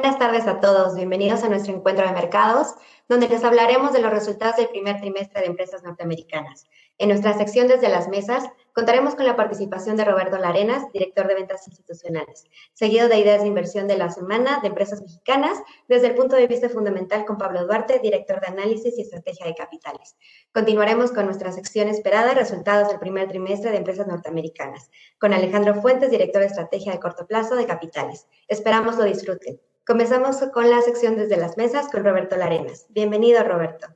Buenas tardes a todos, bienvenidos a nuestro encuentro de mercados, donde les hablaremos de los resultados del primer trimestre de empresas norteamericanas. En nuestra sección Desde las Mesas, contaremos con la participación de Roberto Larenas, director de ventas institucionales, seguido de ideas de inversión de la semana de empresas mexicanas, desde el punto de vista fundamental con Pablo Duarte, director de análisis y estrategia de capitales. Continuaremos con nuestra sección esperada, resultados del primer trimestre de empresas norteamericanas, con Alejandro Fuentes, director de estrategia de corto plazo de capitales. Esperamos lo disfruten. Comenzamos con la sección Desde las Mesas con Roberto Larenas. Bienvenido, Roberto.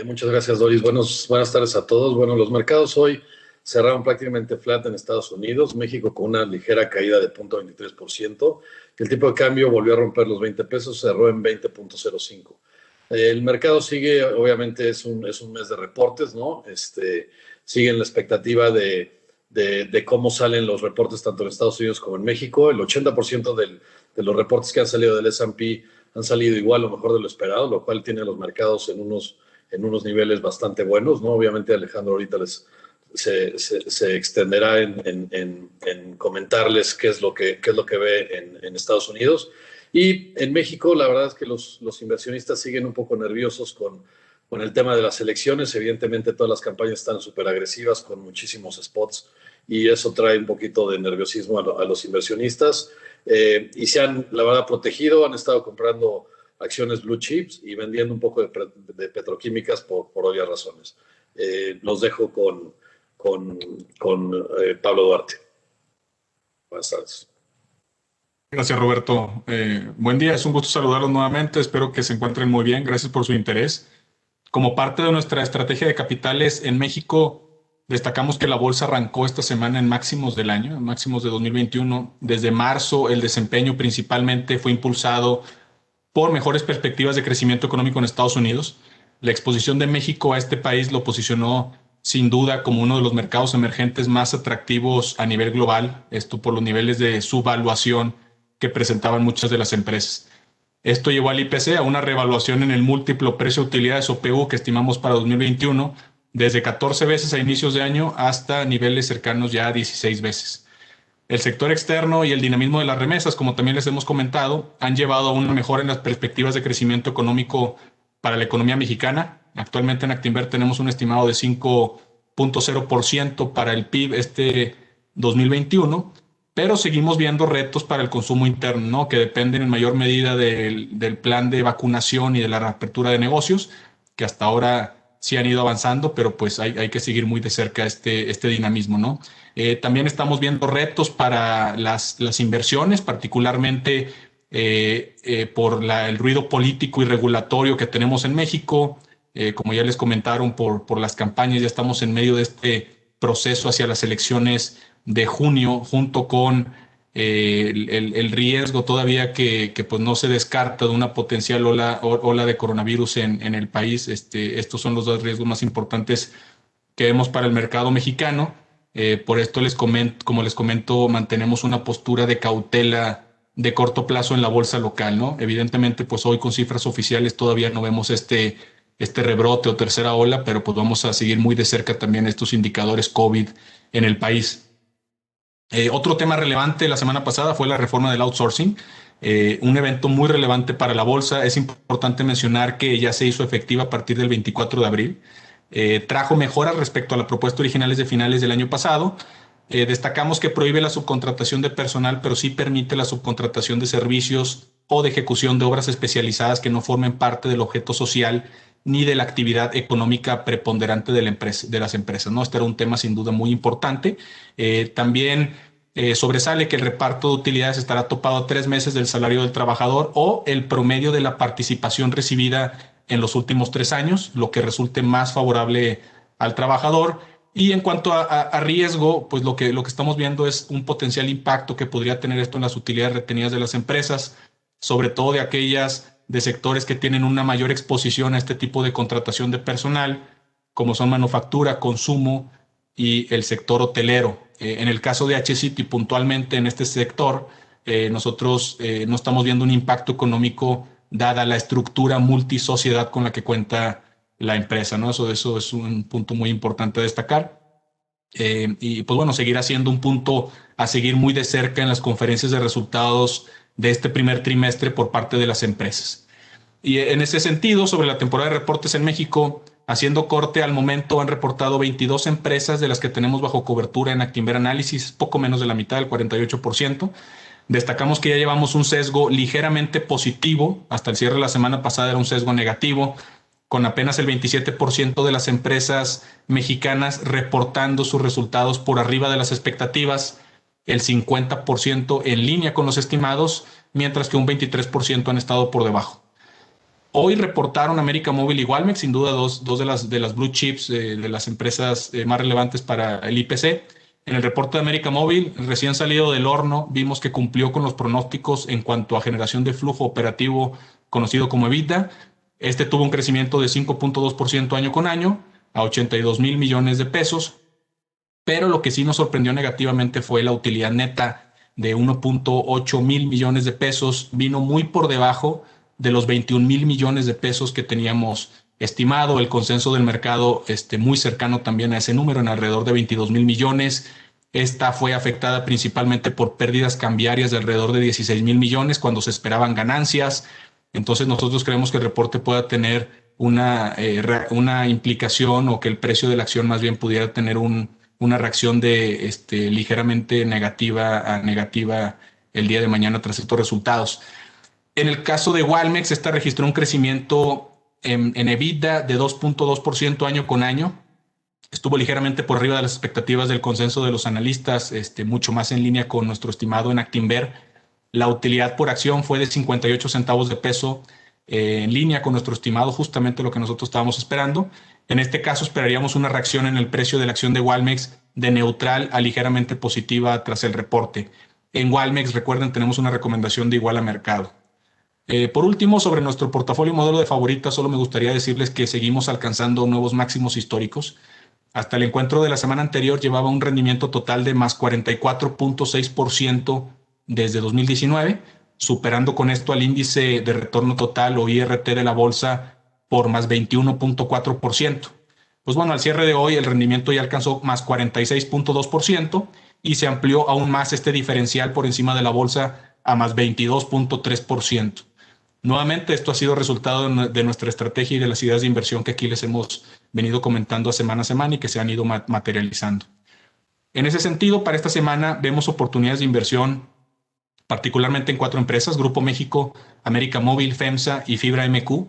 Muchas gracias, Doris. Buenas tardes a todos. Bueno, los mercados hoy cerraron prácticamente flat en Estados Unidos, México con una ligera caída de 0.23%. El tipo de cambio volvió a romper los 20 pesos, cerró en 20.05. El mercado sigue, obviamente es un mes de reportes, ¿no? Sigue en la expectativa de cómo salen los reportes tanto en Estados Unidos como en México. El 80% de los reportes que han salido del S&P han salido igual o mejor de lo esperado, lo cual tiene los mercados en unos niveles bastante buenos, ¿no? Obviamente Alejandro ahorita se extenderá en comentarles qué es lo que ve en Estados Unidos. Y en México la verdad es que los inversionistas siguen un poco nerviosos con el tema de las elecciones. Evidentemente todas las campañas están súper agresivas con muchísimos spots y eso trae un poquito de nerviosismo a los inversionistas. Y se han, la verdad, protegido, han estado comprando acciones blue chips y vendiendo un poco de petroquímicas por obvias razones. Los dejo con Pablo Duarte. Buenas tardes. Gracias, Roberto. Buen día, es un gusto saludarlos nuevamente. Espero que se encuentren muy bien. Gracias por su interés. Como parte de nuestra estrategia de capitales en México, destacamos que la bolsa arrancó esta semana en máximos del año, en máximos de 2021. Desde marzo, el desempeño principalmente fue impulsado por mejores perspectivas de crecimiento económico en Estados Unidos. La exposición de México a este país lo posicionó sin duda como uno de los mercados emergentes más atractivos a nivel global, esto por los niveles de subvaluación que presentaban muchas de las empresas. Esto llevó al IPC a una revaluación en el múltiplo precio-utilidades o PU que estimamos para 2021 desde 14 veces a inicios de año hasta niveles cercanos ya a 16 veces. El sector externo y el dinamismo de las remesas, como también les hemos comentado, han llevado a una mejora en las perspectivas de crecimiento económico para la economía mexicana. Actualmente en Actinver tenemos un estimado de 5.0% para el PIB este 2021, pero seguimos viendo retos para el consumo interno, ¿no? Que dependen en mayor medida del plan de vacunación y de la reapertura de negocios, que hasta ahora sí han ido avanzando, pero pues hay que seguir muy de cerca este dinamismo, ¿no? También estamos viendo retos para las inversiones, particularmente por el ruido político y regulatorio que tenemos en México. Como ya les comentaron, por las campañas, ya estamos en medio de este proceso hacia las elecciones de junio, junto con el riesgo todavía que pues no se descarta de una potencial ola de coronavirus en el país. Estos son los dos riesgos más importantes que vemos para el mercado mexicano. Por esto como les comento, mantenemos una postura de cautela de corto plazo en la bolsa local, ¿no? Evidentemente, pues hoy con cifras oficiales todavía no vemos este rebrote o tercera ola, pero pues vamos a seguir muy de cerca también estos indicadores COVID en el país. Otro tema relevante la semana pasada fue la reforma del outsourcing, un evento muy relevante para la bolsa. Es importante mencionar que ya se hizo efectiva a partir del 24 de abril. Trajo mejoras respecto a la propuesta originales de finales del año pasado. Destacamos que prohíbe la subcontratación de personal, pero sí permite la subcontratación de servicios o de ejecución de obras especializadas que no formen parte del objeto social ni de la actividad económica preponderante de las empresas, ¿no? Este era un tema sin duda muy importante. También sobresale que el reparto de utilidades estará topado a 3 meses del salario del trabajador o el promedio de la participación recibida en los últimos 3 años, lo que resulte más favorable al trabajador. Y en cuanto a riesgo, pues lo que estamos viendo es un potencial impacto que podría tener esto en las utilidades retenidas de las empresas, sobre todo de aquellas de sectores que tienen una mayor exposición a este tipo de contratación de personal, como son manufactura, consumo y el sector hotelero. En el caso de H-City, puntualmente en este sector, nosotros no estamos viendo un impacto económico dada la estructura multisociedad con la que cuenta la empresa, ¿no? Eso es un punto muy importante a destacar. Y pues bueno, seguirá siendo un punto a seguir muy de cerca en las conferencias de resultados de este primer trimestre por parte de las empresas. Y en ese sentido, sobre la temporada de reportes en México, haciendo corte al momento han reportado 22 empresas de las que tenemos bajo cobertura en Actinver Análisis, poco menos de la mitad, el 48%. Destacamos que ya llevamos un sesgo ligeramente positivo, hasta el cierre de la semana pasada era un sesgo negativo, con apenas el 27% de las empresas mexicanas reportando sus resultados por arriba de las expectativas, el 50% en línea con los estimados, mientras que un 23% han estado por debajo. Hoy reportaron América Móvil y Walmex, sin duda dos de las blue chips de las empresas más relevantes para el IPC. En el reporte de América Móvil, recién salido del horno, vimos que cumplió con los pronósticos en cuanto a generación de flujo operativo conocido como EBITDA. Este tuvo un crecimiento de 5.2% año con año a 82,000 millones de pesos, pero lo que sí nos sorprendió negativamente fue la utilidad neta de 1.8 mil millones de pesos. Vino muy por debajo de los 21,000 millones de pesos que teníamos estimado. El consenso del mercado muy cercano también a ese número, en alrededor de 22,000 millones. Esta fue afectada principalmente por pérdidas cambiarias de alrededor de 16,000 millones cuando se esperaban ganancias. Entonces nosotros creemos que el reporte pueda tener una implicación, o que el precio de la acción más bien pudiera tener una reacción de ligeramente negativa a negativa el día de mañana tras estos resultados. En el caso de Walmex, esta registró un crecimiento en EBITDA de 2.2% año con año. Estuvo ligeramente por arriba de las expectativas del consenso de los analistas, mucho más en línea con nuestro estimado en Actinver. La utilidad por acción fue de 58 centavos de peso, en línea con nuestro estimado, justamente lo que nosotros estábamos esperando. En este caso esperaríamos una reacción en el precio de la acción de Walmex de neutral a ligeramente positiva tras el reporte. En Walmex, recuerden, tenemos una recomendación de igual a mercado. Por último, sobre nuestro portafolio modelo de favoritas, solo me gustaría decirles que seguimos alcanzando nuevos máximos históricos. Hasta el encuentro de la semana anterior llevaba un rendimiento total de más 44.6% desde 2019, superando con esto al índice de retorno total o IRT de la bolsa por más 21.4%. Pues bueno, al cierre de hoy el rendimiento ya alcanzó más 46.2% y se amplió aún más este diferencial por encima de la bolsa a más 22.3%. Nuevamente, esto ha sido resultado de nuestra estrategia y de las ideas de inversión que aquí les hemos venido comentando semana a semana y que se han ido materializando. En ese sentido, para esta semana vemos oportunidades de inversión particularmente en 4 empresas: Grupo México, América Móvil, FEMSA y Fibra MQ.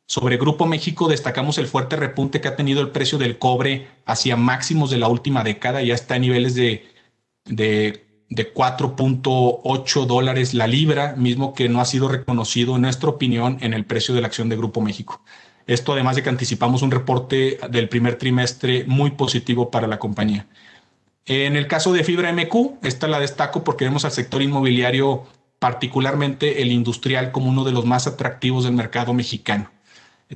Sobre Grupo México destacamos el fuerte repunte que ha tenido el precio del cobre hacia máximos de la última década. Ya está a niveles de 4.8 dólares la libra, mismo que no ha sido reconocido, en nuestra opinión, en el precio de la acción de Grupo México. Esto además de que anticipamos un reporte del primer trimestre muy positivo para la compañía. En el caso de Fibra MQ, esta la destaco porque vemos al sector inmobiliario, particularmente el industrial, como uno de los más atractivos del mercado mexicano.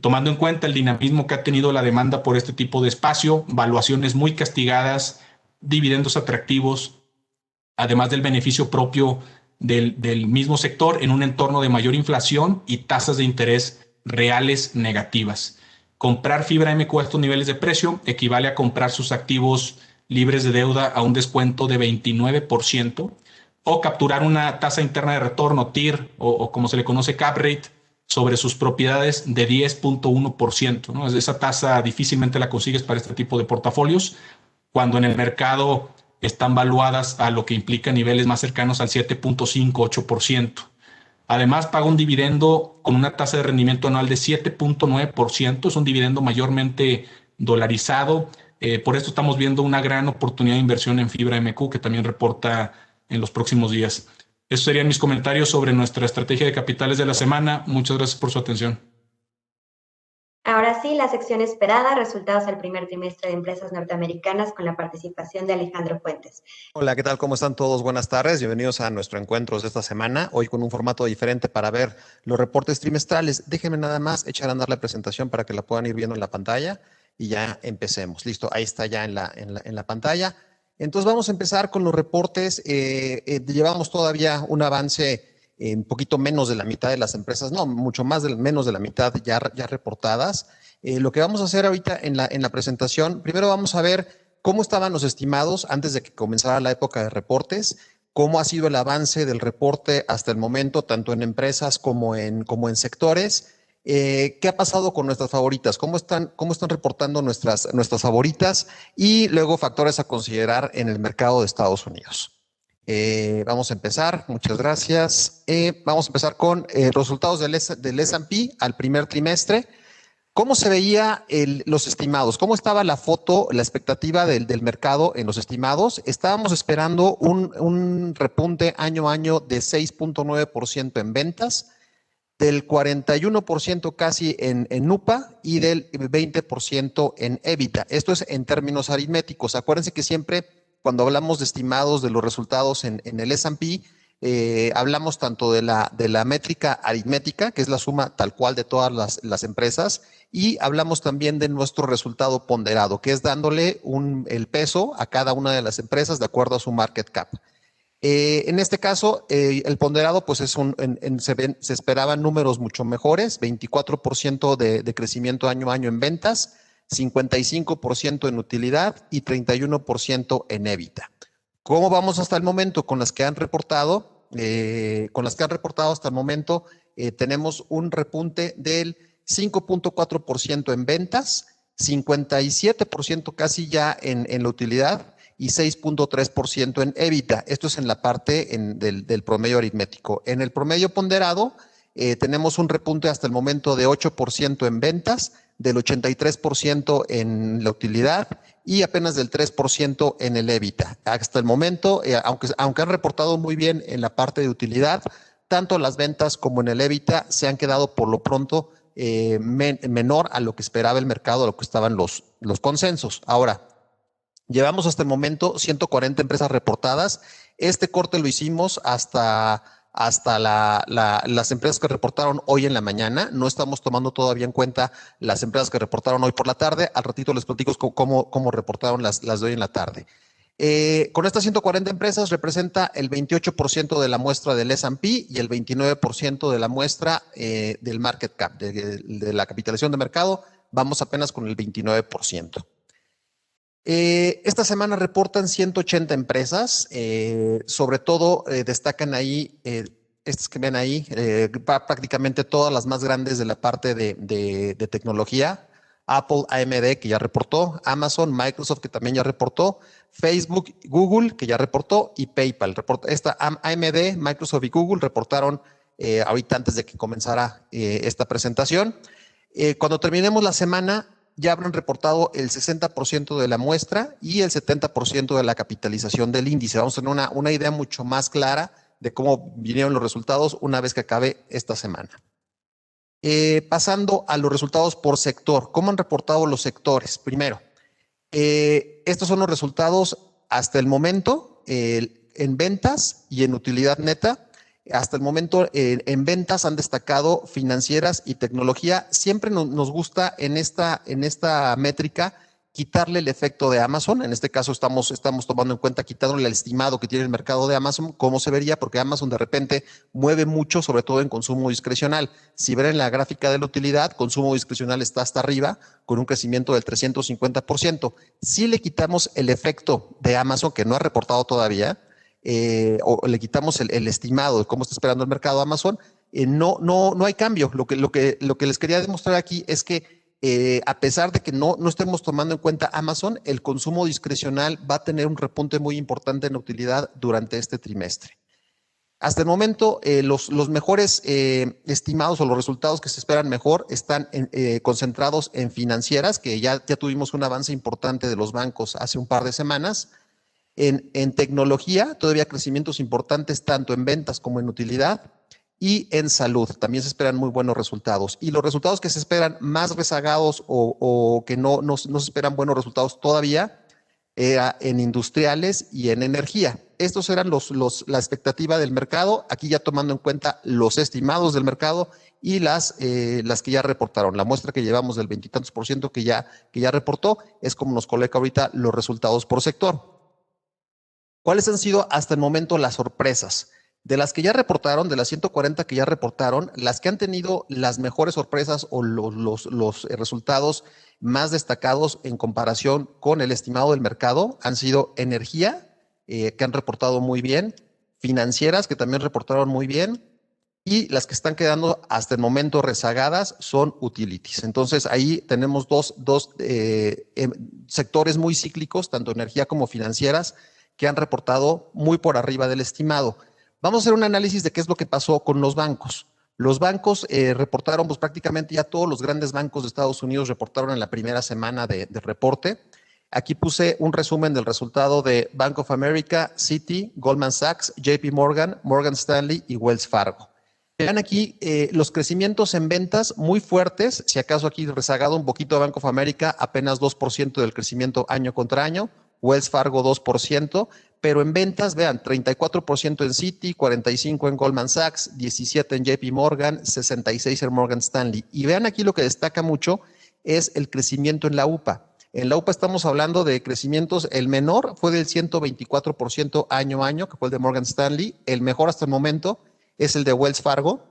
Tomando en cuenta el dinamismo que ha tenido la demanda por este tipo de espacio, valuaciones muy castigadas, dividendos atractivos, además del beneficio propio del mismo sector en un entorno de mayor inflación y tasas de interés reales negativas. Comprar Fibra MQ a estos niveles de precio equivale a comprar sus activos libres de deuda a un descuento de 29%, o capturar una tasa interna de retorno, TIR, o como se le conoce, cap rate, sobre sus propiedades de 10.1%, ¿no? Esa tasa difícilmente la consigues para este tipo de portafolios, cuando en el mercado están valuadas a lo que implica niveles más cercanos al 7.5-8%. Además, paga un dividendo con una tasa de rendimiento anual de 7.9%. Es un dividendo mayormente dolarizado. Por esto estamos viendo una gran oportunidad de inversión en Fibra MQ, que también reporta en los próximos días. Esos serían mis comentarios sobre nuestra estrategia de capitales de la semana. Muchas gracias por su atención. Ahora sí, la sección esperada, resultados del primer trimestre de empresas norteamericanas, con la participación de Alejandro Fuentes. Hola, ¿qué tal? ¿Cómo están todos? Buenas tardes. Bienvenidos a nuestro encuentro de esta semana, hoy con un formato diferente para ver los reportes trimestrales. Déjenme nada más echar a andar la presentación para que la puedan ir viendo en la pantalla y ya empecemos. Listo, ahí está ya en la pantalla. Entonces vamos a empezar con los reportes. Llevamos todavía un avance un poquito menos de la mitad de las empresas, no, mucho más menos de la mitad ya reportadas. Lo que vamos a hacer ahorita en la presentación, primero vamos a ver cómo estaban los estimados antes de que comenzara la época de reportes. cómo ha sido el avance del reporte hasta el momento, tanto en empresas como en sectores. ¿Qué ha pasado con nuestras favoritas? ¿Cómo están reportando nuestras favoritas? Y luego factores a considerar en el mercado de Estados Unidos. Vamos a empezar, muchas gracias. Vamos a empezar con resultados del S&P al primer trimestre. ¿Cómo se veía los estimados? ¿Cómo estaba la foto, la expectativa del mercado en los estimados? Estábamos esperando un repunte año a año de 6.9% en ventas, del 41% casi en UPA y del 20% en EBITDA. Esto es en términos aritméticos. Acuérdense que siempre cuando hablamos de estimados de los resultados en el S&P, hablamos tanto de la métrica aritmética, que es la suma tal cual de todas las empresas, y hablamos también de nuestro resultado ponderado, que es dándole el peso a cada una de las empresas de acuerdo a su market cap. En este caso, el ponderado, pues se esperaban números mucho mejores, 24% de crecimiento año a año en ventas, 55% en utilidad y 31% en EBITDA. ¿Cómo vamos hasta el momento con las que han reportado? Hasta el momento tenemos un repunte del 5.4% en ventas, 57% casi ya en la utilidad y 6.3% en EBITDA. Esto es en la parte del promedio aritmético. En el promedio ponderado tenemos un repunte hasta el momento de 8% en ventas, del 83% en la utilidad y apenas del 3% en el EBITDA. Hasta el momento, aunque han reportado muy bien en la parte de utilidad, tanto las ventas como en el EBITDA se han quedado por lo pronto menor a lo que esperaba el mercado, a lo que estaban los consensos. Ahora, llevamos hasta el momento 140 empresas reportadas. Este corte lo hicimos hasta las empresas que reportaron hoy en la mañana. No estamos tomando todavía en cuenta las empresas que reportaron hoy por la tarde. Al ratito les platico cómo reportaron las de hoy en la tarde. Con estas 140 empresas representa el 28% de la muestra del S&P y el 29% de la muestra del market cap, de la capitalización de mercado. Vamos apenas con el 29%. Esta semana reportan 180 empresas, sobre todo destacan ahí, estas que ven ahí, prácticamente todas las más grandes de la parte de tecnología. Apple, AMD, que ya reportó, Amazon, Microsoft, que también ya reportó, Facebook, Google, que ya reportó, y PayPal. AMD, Microsoft y Google reportaron ahorita antes de que comenzara esta presentación. Cuando terminemos la semana, ya habrán reportado el 60% de la muestra y el 70% de la capitalización del índice. Vamos a tener una idea mucho más clara de cómo vinieron los resultados una vez que acabe esta semana. Pasando a los resultados por sector. ¿Cómo han reportado los sectores? Primero, estos son los resultados hasta el momento en ventas y en utilidad neta. Hasta el momento en ventas han destacado financieras y tecnología. Siempre nos gusta en esta métrica quitarle el efecto de Amazon. En este caso estamos tomando en cuenta quitándole el estimado que tiene el mercado de Amazon, cómo se vería, porque Amazon de repente mueve mucho, sobre todo en consumo discrecional. Si ven en la gráfica de la utilidad, consumo discrecional está hasta arriba con un crecimiento del 350%. Si le quitamos el efecto de Amazon, que no ha reportado todavía, o le quitamos el estimado de cómo está esperando el mercado Amazon, no hay cambio. Lo que les quería demostrar aquí es que a pesar de que no estemos tomando en cuenta Amazon, el consumo discrecional va a tener un repunte muy importante en la utilidad durante este trimestre. Hasta el momento, los mejores estimados o los resultados que se esperan mejor están concentrados en financieras, que ya tuvimos un avance importante de los bancos hace un par de semanas. En tecnología, todavía crecimientos importantes tanto en ventas como en utilidad, y en salud también se esperan muy buenos resultados. Y los resultados que se esperan más rezagados o que no se esperan buenos resultados todavía era en industriales y en energía. Estos eran la expectativa del mercado, aquí ya tomando en cuenta los estimados del mercado y las que ya reportaron. La muestra que llevamos del 20 y tantos % que ya reportó es como nos coloca ahorita los resultados por sector. ¿Cuáles han sido hasta el momento las sorpresas? De las que ya reportaron, de las 140 que ya reportaron, las que han tenido las mejores sorpresas o los resultados más destacados en comparación con el estimado del mercado han sido energía, que han reportado muy bien, financieras, que también reportaron muy bien, y las que están quedando hasta el momento rezagadas son utilities. Entonces ahí tenemos dos sectores muy cíclicos, tanto energía como financieras, que han reportado muy por arriba del estimado. Vamos a hacer un análisis de qué es lo que pasó con los bancos. Los bancos reportaron, pues prácticamente ya todos los grandes bancos de Estados Unidos reportaron en la primera semana de reporte. Aquí puse un resumen del resultado de Bank of America, Citi, Goldman Sachs, JP Morgan, Morgan Stanley y Wells Fargo. Vean aquí los crecimientos en ventas muy fuertes, si acaso aquí rezagado un poquito de Bank of America, apenas 2% del crecimiento año contra año, Wells Fargo 2%, pero en ventas, vean, 34% en Citi, 45% en Goldman Sachs, 17% en JP Morgan, 66% en Morgan Stanley. Y vean aquí lo que destaca mucho es el crecimiento en la UPA. En la UPA estamos hablando de crecimientos, el menor fue del 124% año a año, que fue el de Morgan Stanley, el mejor hasta el momento es el de Wells Fargo,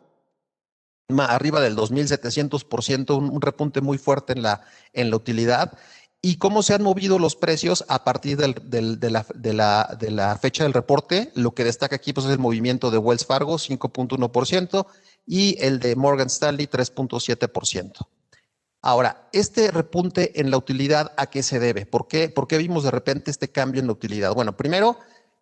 arriba del 2.700%, un repunte muy fuerte en la utilidad. ¿Y cómo se han movido los precios a partir de la fecha del reporte? Lo que destaca aquí pues, es el movimiento de Wells Fargo, 5.1%, y el de Morgan Stanley, 3.7%. Ahora, este repunte en la utilidad, ¿a qué se debe? ¿Por qué vimos de repente este cambio en la utilidad? Bueno, primero,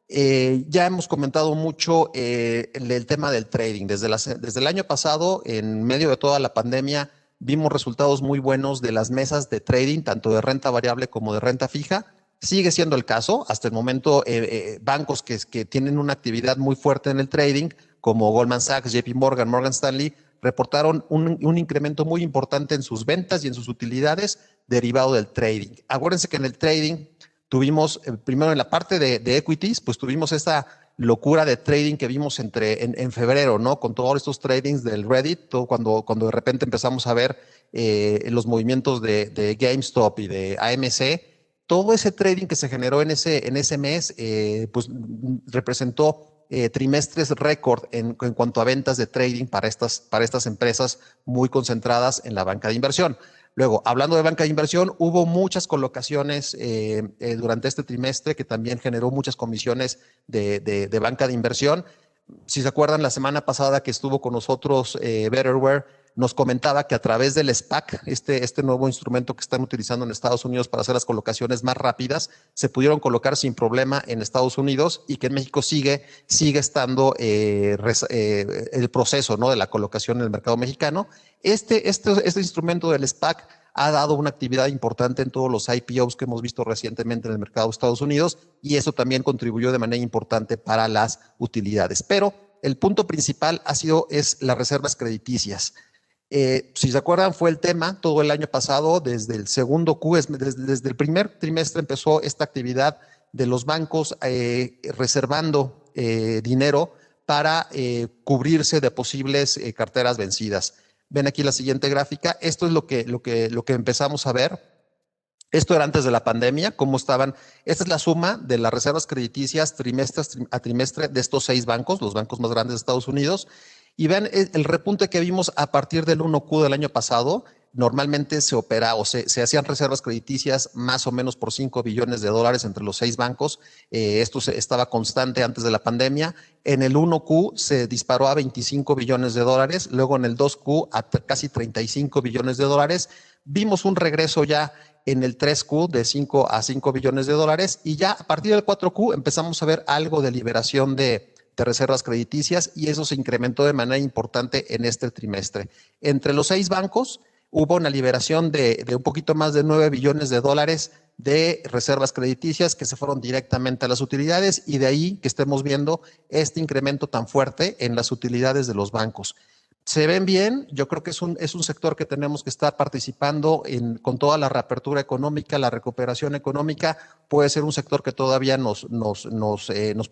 ya hemos comentado mucho el tema del trading. Desde el año pasado, en medio de toda la pandemia, vimos resultados muy buenos de las mesas de trading, tanto de renta variable como de renta fija. Sigue siendo el caso. Hasta el momento, bancos que tienen una actividad muy fuerte en el trading, como Goldman Sachs, JP Morgan, Morgan Stanley, reportaron un incremento muy importante en sus ventas y en sus utilidades derivado del trading. Acuérdense que en el trading tuvimos, primero en la parte de equities, pues tuvimos esta locura de trading que vimos en febrero, ¿no? Con todos estos tradings del Reddit, todo cuando de repente empezamos a ver los movimientos de GameStop y de AMC, todo ese trading que se generó en ese mes, pues representó trimestres récord en cuanto a ventas de trading para estas empresas muy concentradas en la banca de inversión. Luego, hablando de banca de inversión, hubo muchas colocaciones durante este trimestre que también generó muchas comisiones de banca de inversión. Si se acuerdan, la semana pasada que estuvo con nosotros Betterware, nos comentaba que a través del SPAC, este nuevo instrumento que están utilizando en Estados Unidos para hacer las colocaciones más rápidas, se pudieron colocar sin problema en Estados Unidos y que en México sigue estando el proceso, ¿no?, de la colocación en el mercado mexicano. Este instrumento del SPAC ha dado una actividad importante en todos los IPOs que hemos visto recientemente en el mercado de Estados Unidos y eso también contribuyó de manera importante para las utilidades. Pero el punto principal es las reservas crediticias. Si se acuerdan, fue el tema todo el año pasado, desde el segundo Q, desde el primer trimestre empezó esta actividad de los bancos reservando dinero para cubrirse de posibles carteras vencidas. Ven aquí la siguiente gráfica. Esto es lo que empezamos a ver. Esto era antes de la pandemia, cómo estaban. Esta es la suma de las reservas crediticias trimestre a trimestre de estos 6 bancos, los bancos más grandes de Estados Unidos. Y vean el repunte que vimos a partir del 1Q del año pasado. Normalmente se opera o se hacían reservas crediticias más o menos por $5 billones entre los 6 bancos. Esto estaba constante antes de la pandemia. En el 1Q se disparó a $25 billones, luego en el 2Q a casi $35 billones. Vimos un regreso ya en el 3Q de 5 a $5 billones y ya a partir del 4Q empezamos a ver algo de liberación de reservas crediticias y eso se incrementó de manera importante en este trimestre. Entre los 6 bancos hubo una liberación de un poquito más de $9 billones de reservas crediticias que se fueron directamente a las utilidades y de ahí que estemos viendo este incremento tan fuerte en las utilidades de los bancos. Se ven bien, yo creo que es un sector que tenemos que estar participando con toda la reapertura económica, la recuperación económica, puede ser un sector que todavía nos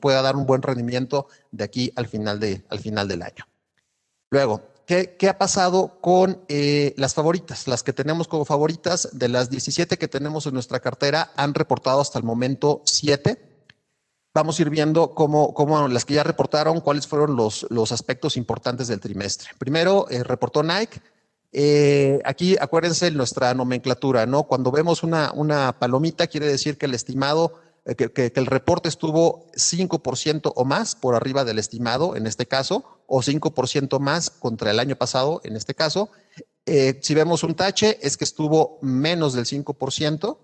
pueda dar un buen rendimiento de aquí al final del año. Luego, ¿qué ha pasado con las favoritas? Las que tenemos como favoritas, de las 17 que tenemos en nuestra cartera, han reportado hasta el momento 7. Vamos a ir viendo cómo las que ya reportaron, cuáles fueron los aspectos importantes del trimestre. Primero, reportó Nike. Aquí acuérdense nuestra nomenclatura, ¿no? Cuando vemos una palomita, quiere decir que el estimado que el reporte estuvo 5% o más por arriba del estimado, en este caso, o 5% más contra el año pasado, en este caso. Si vemos un tache, es que estuvo menos del 5%,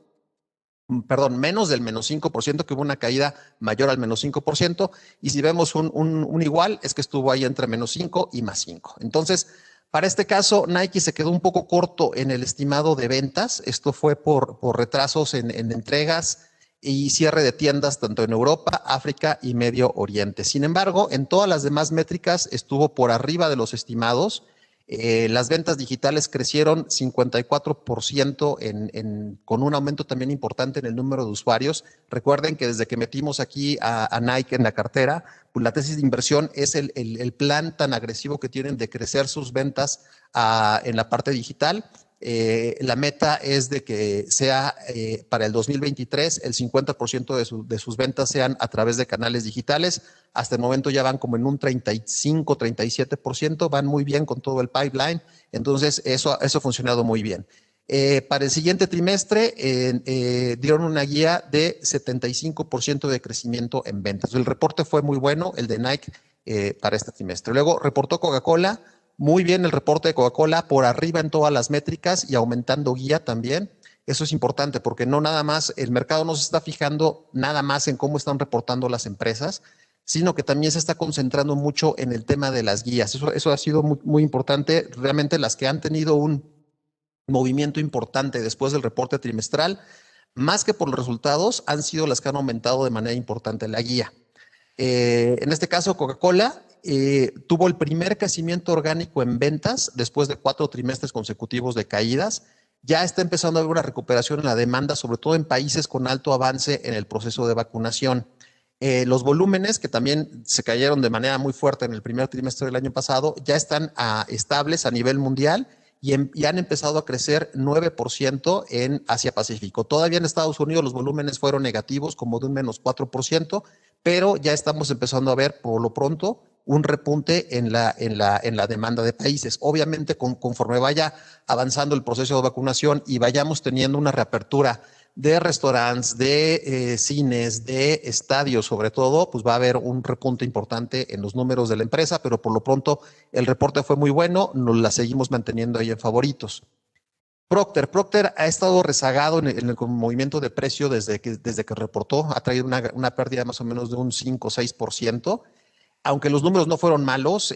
perdón, menos del menos 5%, que hubo una caída mayor al menos 5%, y si vemos un igual, es que estuvo ahí entre menos 5 y más 5. Entonces, para este caso, Nike se quedó un poco corto en el estimado de ventas. Esto fue por retrasos en entregas y cierre de tiendas tanto en Europa, África y Medio Oriente. Sin embargo, en todas las demás métricas estuvo por arriba de los estimados. Las ventas digitales crecieron 54% con un aumento también importante en el número de usuarios. Recuerden que desde que metimos aquí a Nike en la cartera, pues la tesis de inversión es el plan tan agresivo que tienen de crecer sus ventas en la parte digital. La meta es de que sea para el 2023 el 50% de sus ventas sean a través de canales digitales. Hasta el momento ya van como en un 35, 37%, van muy bien con todo el pipeline. Entonces eso ha funcionado muy bien. Para el siguiente trimestre dieron una guía de 75% de crecimiento en ventas. El reporte fue muy bueno, el de Nike, para este trimestre. Luego reportó Coca-Cola. Muy bien el reporte de Coca-Cola, por arriba en todas las métricas y aumentando guía también. Eso es importante porque no nada más, el mercado no se está fijando nada más en cómo están reportando las empresas, sino que también se está concentrando mucho en el tema de las guías. Eso ha sido muy, muy importante. Realmente las que han tenido un movimiento importante después del reporte trimestral, más que por los resultados, han sido las que han aumentado de manera importante la guía. En este caso, Coca-Cola tuvo el primer crecimiento orgánico en ventas después de 4 trimestres consecutivos de caídas. Ya está empezando a haber una recuperación en la demanda, sobre todo en países con alto avance en el proceso de vacunación. Los volúmenes, que también se cayeron de manera muy fuerte en el primer trimestre del año pasado, ya están estables a nivel mundial y han empezado a crecer 9% en Asia-Pacífico. Todavía en Estados Unidos los volúmenes fueron negativos, como de un menos 4%, pero ya estamos empezando a ver por lo pronto un repunte en la demanda de países. Obviamente, conforme vaya avanzando el proceso de vacunación y vayamos teniendo una reapertura de restaurantes, de cines, de estadios sobre todo, pues va a haber un repunte importante en los números de la empresa, pero por lo pronto el reporte fue muy bueno, nos la seguimos manteniendo ahí en favoritos. Procter ha estado rezagado en el movimiento de precio desde que reportó, ha traído una pérdida más o menos de un 5 o 6%. Aunque los números no fueron malos,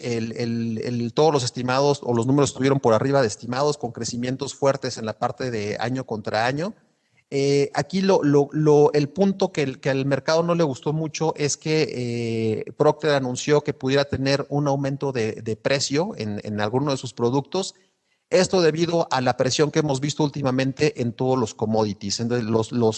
todos los estimados o los números estuvieron por arriba de estimados, con crecimientos fuertes en la parte de año contra año. Aquí el punto que al mercado no le gustó mucho es que Procter anunció que pudiera tener un aumento de precio en alguno de sus productos. Esto debido a la presión que hemos visto últimamente en todos los commodities. Entonces,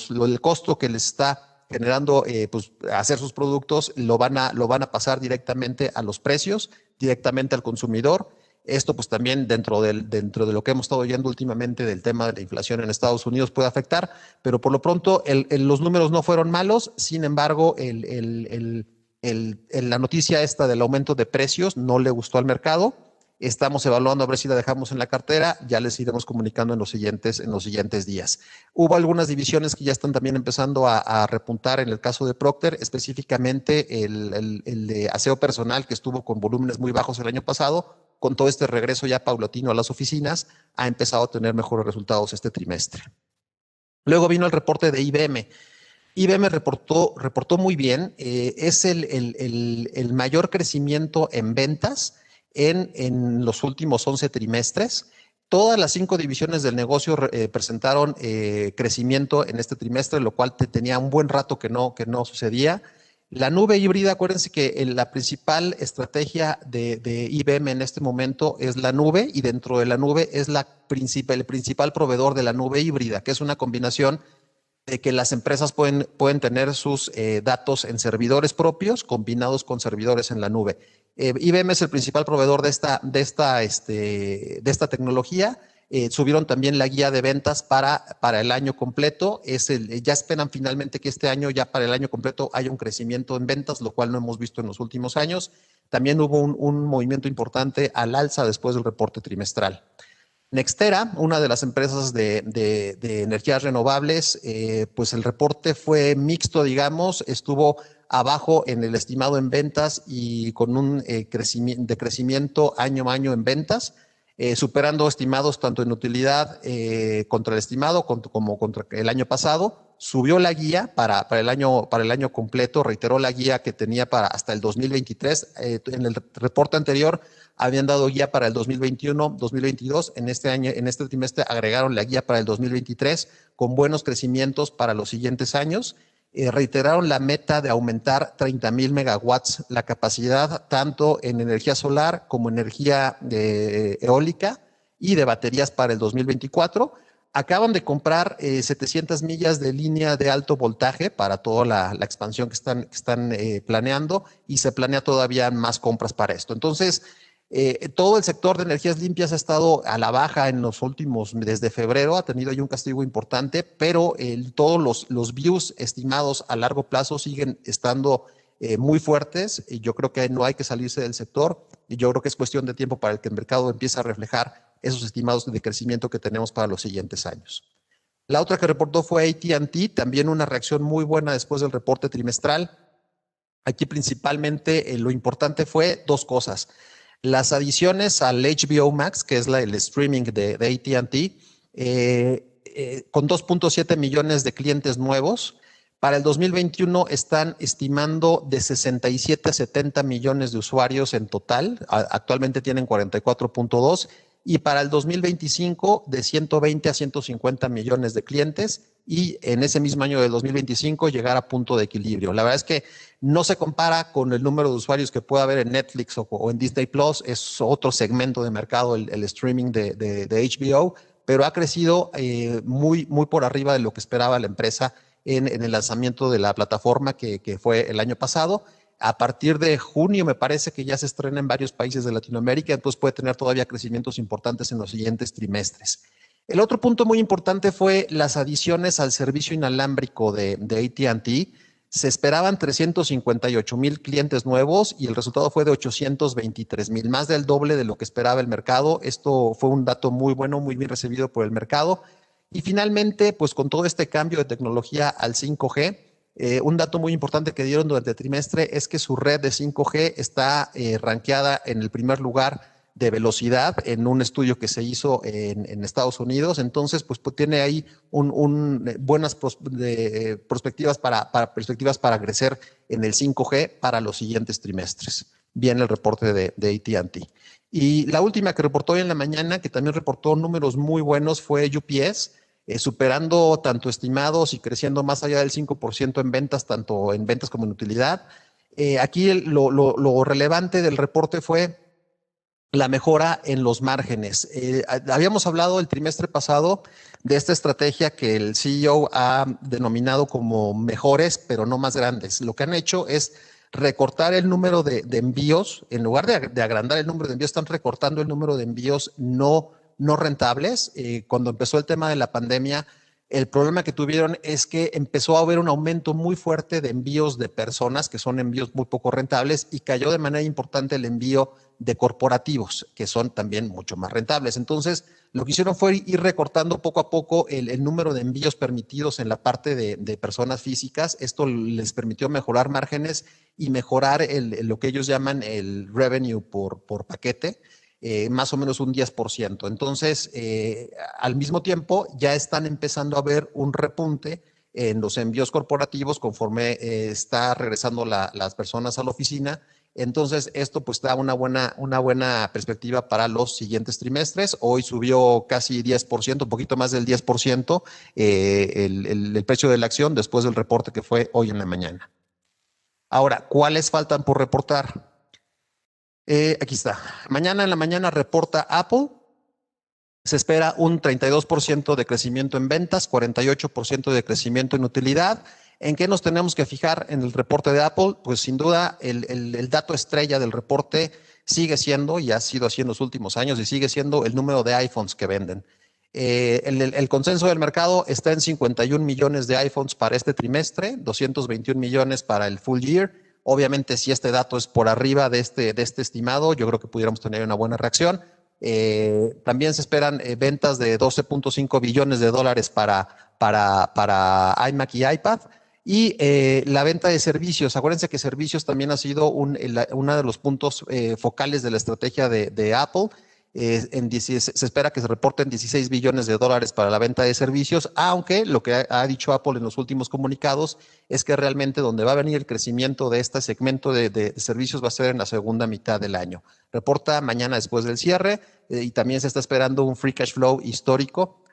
el costo que les está generando pues, hacer sus productos lo van a pasar directamente a los precios, directamente al consumidor. Esto pues también dentro de lo que hemos estado oyendo últimamente del tema de la inflación en Estados Unidos puede afectar, pero por lo pronto los números no fueron malos. Sin embargo, la noticia esta del aumento de precios no le gustó al mercado. Estamos evaluando a ver si la dejamos en la cartera, ya les iremos comunicando en los siguientes días. Hubo algunas divisiones que ya están también empezando a repuntar en el caso de Procter, específicamente el de aseo personal, que estuvo con volúmenes muy bajos el año pasado. Con todo este regreso ya paulatino a las oficinas, ha empezado a tener mejores resultados este trimestre. Luego vino el reporte de IBM. IBM reportó muy bien, es el mayor crecimiento en ventas en los últimos 11 trimestres. Todas las 5 divisiones del negocio presentaron crecimiento en este trimestre, lo cual tenía un buen rato que no sucedía. La nube híbrida, acuérdense que la principal estrategia de IBM en este momento es la nube, y dentro de la nube es el principal proveedor de la nube híbrida, que es una combinación de que las empresas pueden tener sus datos en servidores propios combinados con servidores en la nube. IBM es el principal proveedor de esta tecnología. Subieron también la guía de ventas para el año completo. Ya esperan finalmente que este año, ya para el año completo, haya un crecimiento en ventas, lo cual no hemos visto en los últimos años. También hubo un movimiento importante al alza después del reporte trimestral. Nextera, una de las empresas de energías renovables, pues el reporte fue mixto, digamos, estuvo abajo en el estimado en ventas y con un decrecimiento año a año en ventas, superando estimados tanto en utilidad contra el estimado como contra el año pasado. Subió la guía para el año completo, reiteró la guía que tenía para hasta el 2023. En el reporte anterior habían dado guía para el 2021, 2022. En este trimestre agregaron la guía para el 2023 con buenos crecimientos para los siguientes años. Reiteraron la meta de aumentar 30,000 megawatts la capacidad tanto en energía solar como energía eólica y de baterías para el 2024. Acaban de comprar 700 millas de línea de alto voltaje para toda la expansión que están planeando, y se planea todavía más compras para esto. Entonces, todo el sector de energías limpias ha estado a la baja en los últimos, desde febrero, ha tenido ahí un castigo importante, pero todos los views estimados a largo plazo siguen estando muy fuertes, y yo creo que no hay que salirse del sector, y yo creo que es cuestión de tiempo para que el mercado empiece a reflejar esos estimados de crecimiento que tenemos para los siguientes años. La otra que reportó fue AT&T, también una reacción muy buena después del reporte trimestral. Aquí principalmente lo importante fue dos cosas. Las adiciones al HBO Max, que es el streaming de AT&T, con 2.7 millones de clientes nuevos. Para el 2021 están estimando de 67 a 70 millones de usuarios en total. Actualmente tienen 44.2. Y para el 2025 de 120 a 150 millones de clientes, y en ese mismo año del 2025 llegar a punto de equilibrio. La verdad es que no se compara con el número de usuarios que puede haber en Netflix o en Disney Plus, es otro segmento de mercado el streaming de HBO, pero ha crecido muy por arriba de lo que esperaba la empresa en el lanzamiento de la plataforma que fue el año pasado. A partir de junio me parece que ya se estrena en varios países de Latinoamérica, entonces puede tener todavía crecimientos importantes en los siguientes trimestres. El otro punto muy importante fue las adiciones al servicio inalámbrico de AT&T. Se esperaban 358,000 clientes nuevos y el resultado fue de 823,000, más del doble de lo que esperaba el mercado. Esto fue un dato muy bueno, muy bien recibido por el mercado. Y finalmente, pues con todo este cambio de tecnología al 5G, un dato muy importante que dieron durante el trimestre es que su red de 5G está rankeada en el primer lugar de velocidad en un estudio que se hizo en Estados Unidos. Entonces, pues tiene ahí buenas perspectivas para crecer en el 5G para los siguientes trimestres. Viene el reporte de AT&T. Y la última que reportó hoy en la mañana, que también reportó números muy buenos, fue UPS, superando tanto estimados y creciendo más allá del 5% en ventas, tanto en ventas como en utilidad. Aquí lo relevante del reporte fue la mejora en los márgenes. Habíamos hablado el trimestre pasado de esta estrategia que el CEO ha denominado como mejores, pero no más grandes. Lo que han hecho es recortar el número de envíos. En lugar de agrandar el número de envíos, están recortando el número de envíos no rentables. Cuando empezó el tema de la pandemia, el problema que tuvieron es que empezó a haber un aumento muy fuerte de envíos de personas, que son envíos muy poco rentables, y cayó de manera importante el envío de corporativos, que son también mucho más rentables. Entonces, lo que hicieron fue ir recortando poco a poco el número de envíos permitidos en la parte de personas físicas. Esto les permitió mejorar márgenes y mejorar lo que ellos llaman el revenue por paquete, más o menos un 10%. Entonces, al mismo tiempo, ya están empezando a ver un repunte en los envíos corporativos conforme está regresando las personas a la oficina. Entonces, esto pues da una buena perspectiva para los siguientes trimestres. Hoy subió casi 10%, un poquito más del 10%, el precio de la acción después del reporte que fue hoy en la mañana. Ahora, ¿cuáles faltan por reportar? Aquí está. Mañana en la mañana reporta Apple. Se espera un 32% de crecimiento en ventas, 48% de crecimiento en utilidad. ¿En qué nos tenemos que fijar en el reporte de Apple? Pues sin duda el dato estrella del reporte sigue siendo, y ha sido así en los últimos años, y sigue siendo el número de iPhones que venden. El consenso del mercado está en 51 millones de iPhones para este trimestre, 221 millones para el full year. Obviamente, si este dato es por arriba de este estimado, yo creo que pudiéramos tener una buena reacción. También se esperan ventas de $12.5 billones para iMac y iPad. Y la venta de servicios. Acuérdense que servicios también ha sido uno de los puntos focales de la estrategia de Apple. Se espera que se reporten $16 billones para la venta de servicios, aunque lo que ha dicho Apple en los últimos comunicados es que realmente donde va a venir el crecimiento de este segmento de servicios va a ser en la segunda mitad del año. Reporta mañana después del cierre y también se está esperando un free cash flow histórico.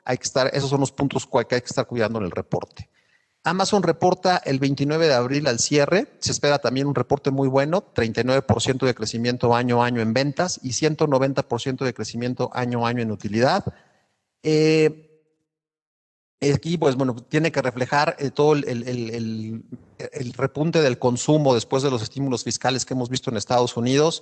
Esos son los puntos que hay que estar cuidando en el reporte. Amazon reporta el 29 de abril al cierre. Se espera también un reporte muy bueno, 39% de crecimiento año a año en ventas y 190% de crecimiento año a año en utilidad. Aquí, pues bueno, tiene que reflejar todo el repunte del consumo después de los estímulos fiscales que hemos visto en Estados Unidos.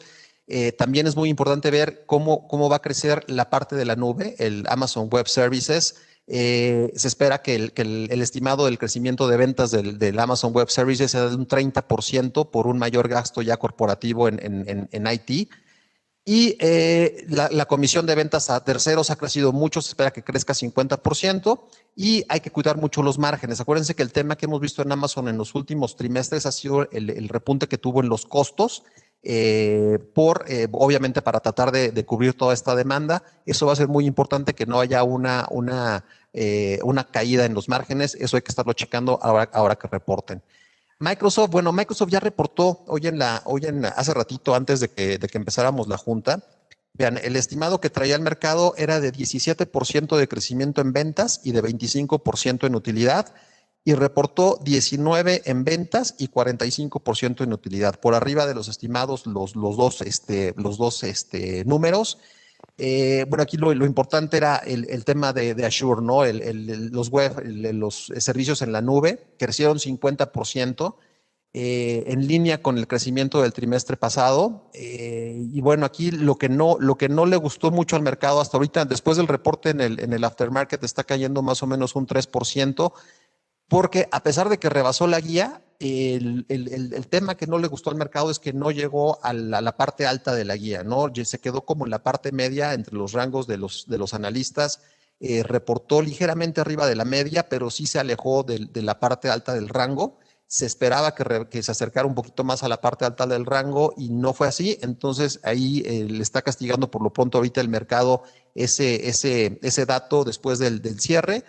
También es muy importante ver cómo va a crecer la parte de la nube, el Amazon Web Services. Se espera que el estimado del crecimiento de ventas del Amazon Web Services sea de un 30% por un mayor gasto ya corporativo en IT. Y la comisión de ventas a terceros ha crecido mucho, se espera que crezca 50% y hay que cuidar mucho los márgenes. Acuérdense que el tema que hemos visto en Amazon en los últimos trimestres ha sido el repunte que tuvo en los costos, obviamente para tratar de cubrir toda esta demanda. Eso va a ser muy importante, que no haya una caída en los márgenes. Eso hay que estarlo checando ahora que reporten. Microsoft ya reportó hace ratito, antes de que empezáramos la junta. Vean, el estimado que traía el mercado era de 17% de crecimiento en ventas y de 25% en utilidad, y reportó 19% en ventas y 45% en utilidad, por arriba de los estimados los dos números. Bueno, aquí lo importante era el tema de Azure, ¿no? Los servicios en la nube crecieron 50%, en línea con el crecimiento del trimestre pasado. Y bueno, aquí lo que no le gustó mucho al mercado hasta ahorita, después del reporte en el aftermarket, está cayendo más o menos un 3%, porque a pesar de que rebasó la guía, el tema que no le gustó al mercado es que no llegó a la parte alta de la guía, ¿no? Se quedó como en la parte media entre los rangos de los analistas. Reportó ligeramente arriba de la media, pero sí se alejó de la parte alta del rango. Se esperaba que se acercara un poquito más a la parte alta del rango y no fue así. Entonces ahí le está castigando por lo pronto ahorita el mercado ese dato después del cierre.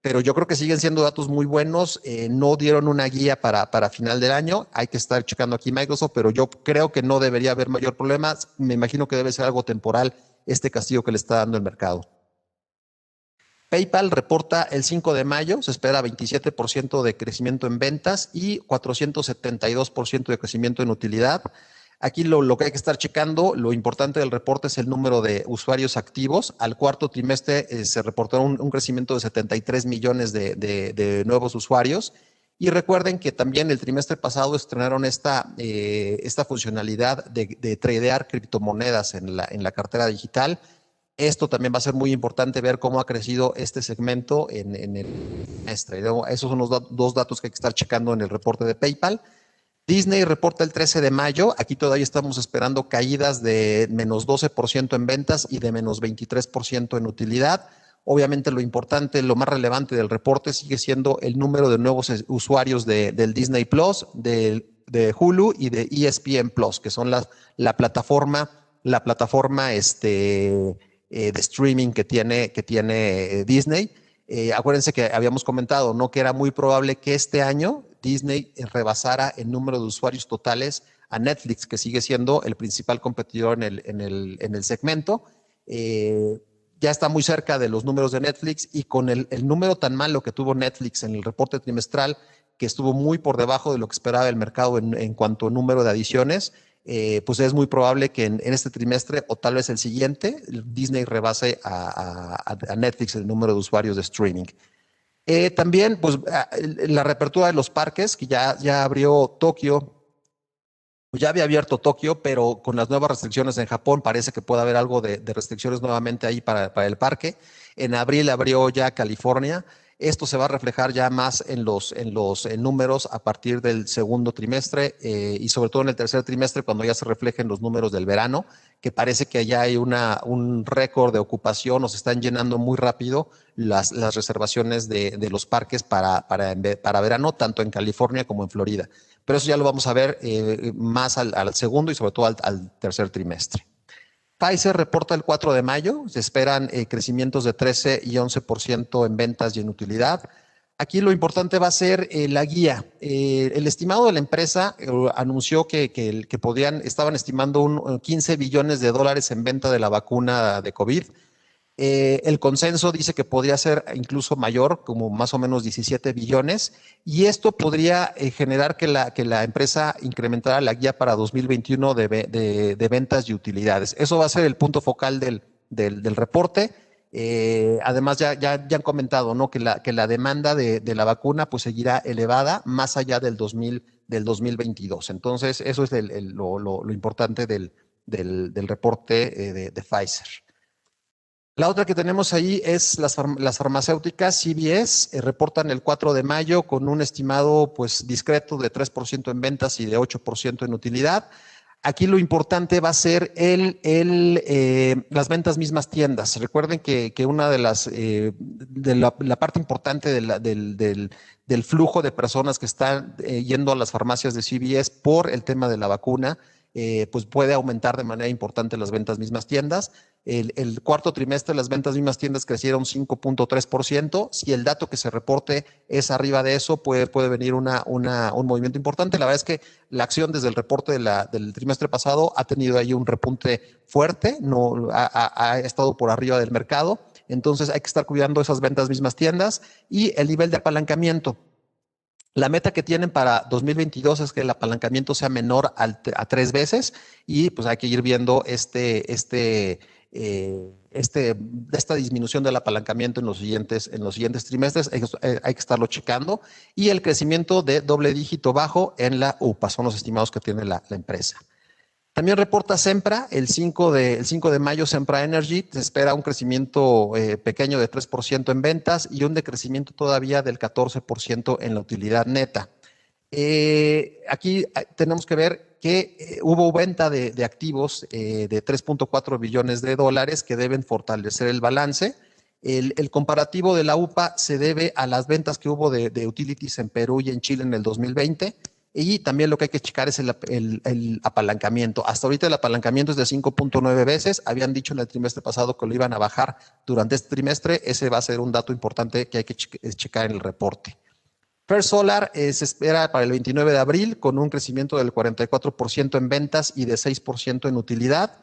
Pero yo creo que siguen siendo datos muy buenos. No dieron una guía para final del año. Hay que estar checando aquí Microsoft, pero yo creo que no debería haber mayor problema. Me imagino que debe ser algo temporal este castigo que le está dando el mercado. PayPal reporta el 5 de mayo, se espera 27% de crecimiento en ventas y 472% de crecimiento en utilidad. Aquí lo que hay que estar checando, lo importante del reporte es el número de usuarios activos. Al cuarto trimestre se reportó un crecimiento de 73 millones de nuevos usuarios. Y recuerden que también el trimestre pasado estrenaron esta funcionalidad de tradear criptomonedas en la cartera digital. Esto también va a ser muy importante ver cómo ha crecido este segmento en el trimestre. Esos son los dos datos que hay que estar checando en el reporte de PayPal. Disney reporta el 13 de mayo. Aquí todavía estamos esperando caídas de menos 12% en ventas y de menos 23% en utilidad. Obviamente lo importante, lo más relevante del reporte sigue siendo el número de nuevos usuarios del Disney Plus, de Hulu y de ESPN Plus, que son la plataforma de streaming que tiene Disney. Acuérdense que habíamos comentado, ¿no?, que era muy probable que este año Disney rebasara el número de usuarios totales a Netflix, que sigue siendo el principal competidor en el segmento. Ya está muy cerca de los números de Netflix, y con el número tan malo que tuvo Netflix en el reporte trimestral, que estuvo muy por debajo de lo que esperaba el mercado en cuanto a número de adiciones, pues es muy probable que en este trimestre o tal vez el siguiente Disney rebase a Netflix el número de usuarios de streaming. También pues la reapertura de los parques, que ya abrió Tokio. Ya había abierto Tokio, pero con las nuevas restricciones en Japón parece que puede haber algo de restricciones nuevamente ahí para el parque. En abril abrió ya California. Esto se va a reflejar ya más en los números a partir del segundo trimestre y sobre todo en el tercer trimestre, cuando ya se reflejen los números del verano, que parece que ya hay un récord de ocupación, o se están llenando muy rápido las reservaciones de los parques para verano, tanto en California como en Florida. Pero eso ya lo vamos a ver más al segundo y sobre todo al tercer trimestre. Pfizer reporta el 4 de mayo, se esperan crecimientos de 13 y 11% en ventas y en utilidad. Aquí lo importante va a ser la guía. El estimado de la empresa anunció que estaban estimando 15 billones de dólares en venta de la vacuna de COVID. El consenso dice que podría ser incluso mayor, como más o menos 17 billones, y esto podría generar que la empresa incrementara la guía para 2021 de ventas y utilidades. Eso va a ser el punto focal del reporte. Además, ya han comentado, ¿no?, que la demanda de la vacuna pues seguirá elevada más allá del 2022. Entonces, eso es lo importante del reporte de Pfizer. La otra que tenemos ahí es las farmacéuticas. CVS reportan el 4 de mayo con un estimado pues discreto de 3% en ventas y de 8% en utilidad. Aquí lo importante va a ser las ventas mismas tiendas. Recuerden que una de la parte importante del flujo de personas que están yendo a las farmacias de CVS por el tema de la vacuna, pues puede aumentar de manera importante las ventas mismas tiendas. El cuarto trimestre las ventas mismas tiendas crecieron 5.3%. Si el dato que se reporte es arriba de eso, puede venir un movimiento importante. La verdad es que la acción desde el reporte del trimestre pasado ha tenido ahí un repunte fuerte, no ha estado por arriba del mercado. Entonces hay que estar cuidando esas ventas mismas tiendas y el nivel de apalancamiento. La meta que tienen para 2022 es que el apalancamiento sea menor a 3 veces y pues hay que ir viendo esta disminución del apalancamiento en los siguientes trimestres. Hay que estarlo checando. Y el crecimiento de doble dígito bajo en la UPA son los estimados que tiene la empresa. También reporta Sempra, el 5 de mayo, Sempra Energy, se espera un crecimiento pequeño de 3% en ventas y un decrecimiento todavía del 14% en la utilidad neta. Aquí tenemos que ver que hubo venta de activos de 3.4 billones de dólares que deben fortalecer el balance. El comparativo de la UPA se debe a las ventas que hubo de utilities en Perú y en Chile en el 2020. Y también lo que hay que checar es el apalancamiento. Hasta ahorita el apalancamiento es de 5.9 veces. Habían dicho en el trimestre pasado que lo iban a bajar durante este trimestre. Ese va a ser un dato importante que hay que checar en el reporte. First Solar se espera para el 29 de abril con un crecimiento del 44% en ventas y de 6% en utilidad.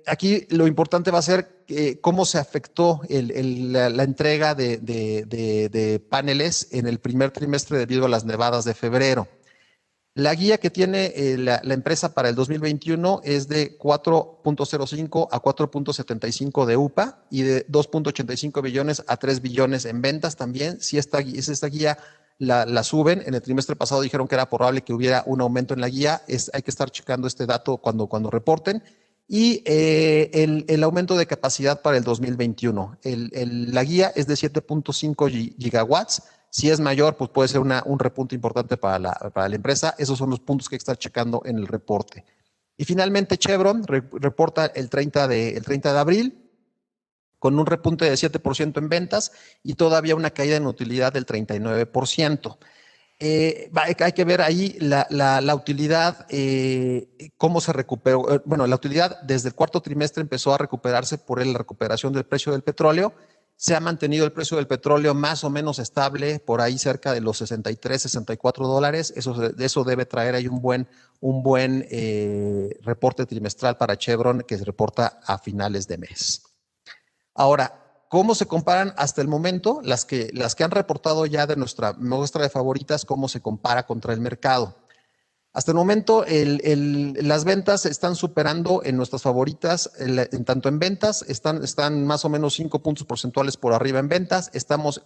Aquí lo importante va a ser cómo se afectó la entrega de paneles en el primer trimestre debido a las nevadas de febrero. La guía que tiene la empresa para el 2021 es de 4.05 a 4.75 de UPA y de 2.85 billones a 3 billones en ventas también. Si esta guía la suben, en el trimestre pasado dijeron que era probable que hubiera un aumento en la guía. Hay que estar checando este dato cuando reporten. Y el aumento de capacidad para el 2021. La guía es de 7.5 gigawatts. Si es mayor, pues puede ser un repunte importante para la empresa. Esos son los puntos que hay que estar checando en el reporte. Y finalmente Chevron reporta el 30 de abril con un repunte de 7% en ventas y todavía una caída en utilidad del 39%. Hay que ver ahí la utilidad, cómo se recuperó. Bueno, la utilidad desde el cuarto trimestre empezó a recuperarse por la recuperación del precio del petróleo. Se ha mantenido el precio del petróleo más o menos estable, por ahí cerca de los 63, 64 dólares. Eso debe traer ahí un buen reporte trimestral para Chevron que se reporta a finales de mes. Ahora, ¿cómo se comparan hasta el momento? Las que han reportado ya de nuestra muestra de favoritas, ¿cómo se compara contra el mercado? Hasta el momento, las ventas están superando en nuestras favoritas, tanto en ventas, están más o menos 5 puntos porcentuales por arriba en ventas, estamos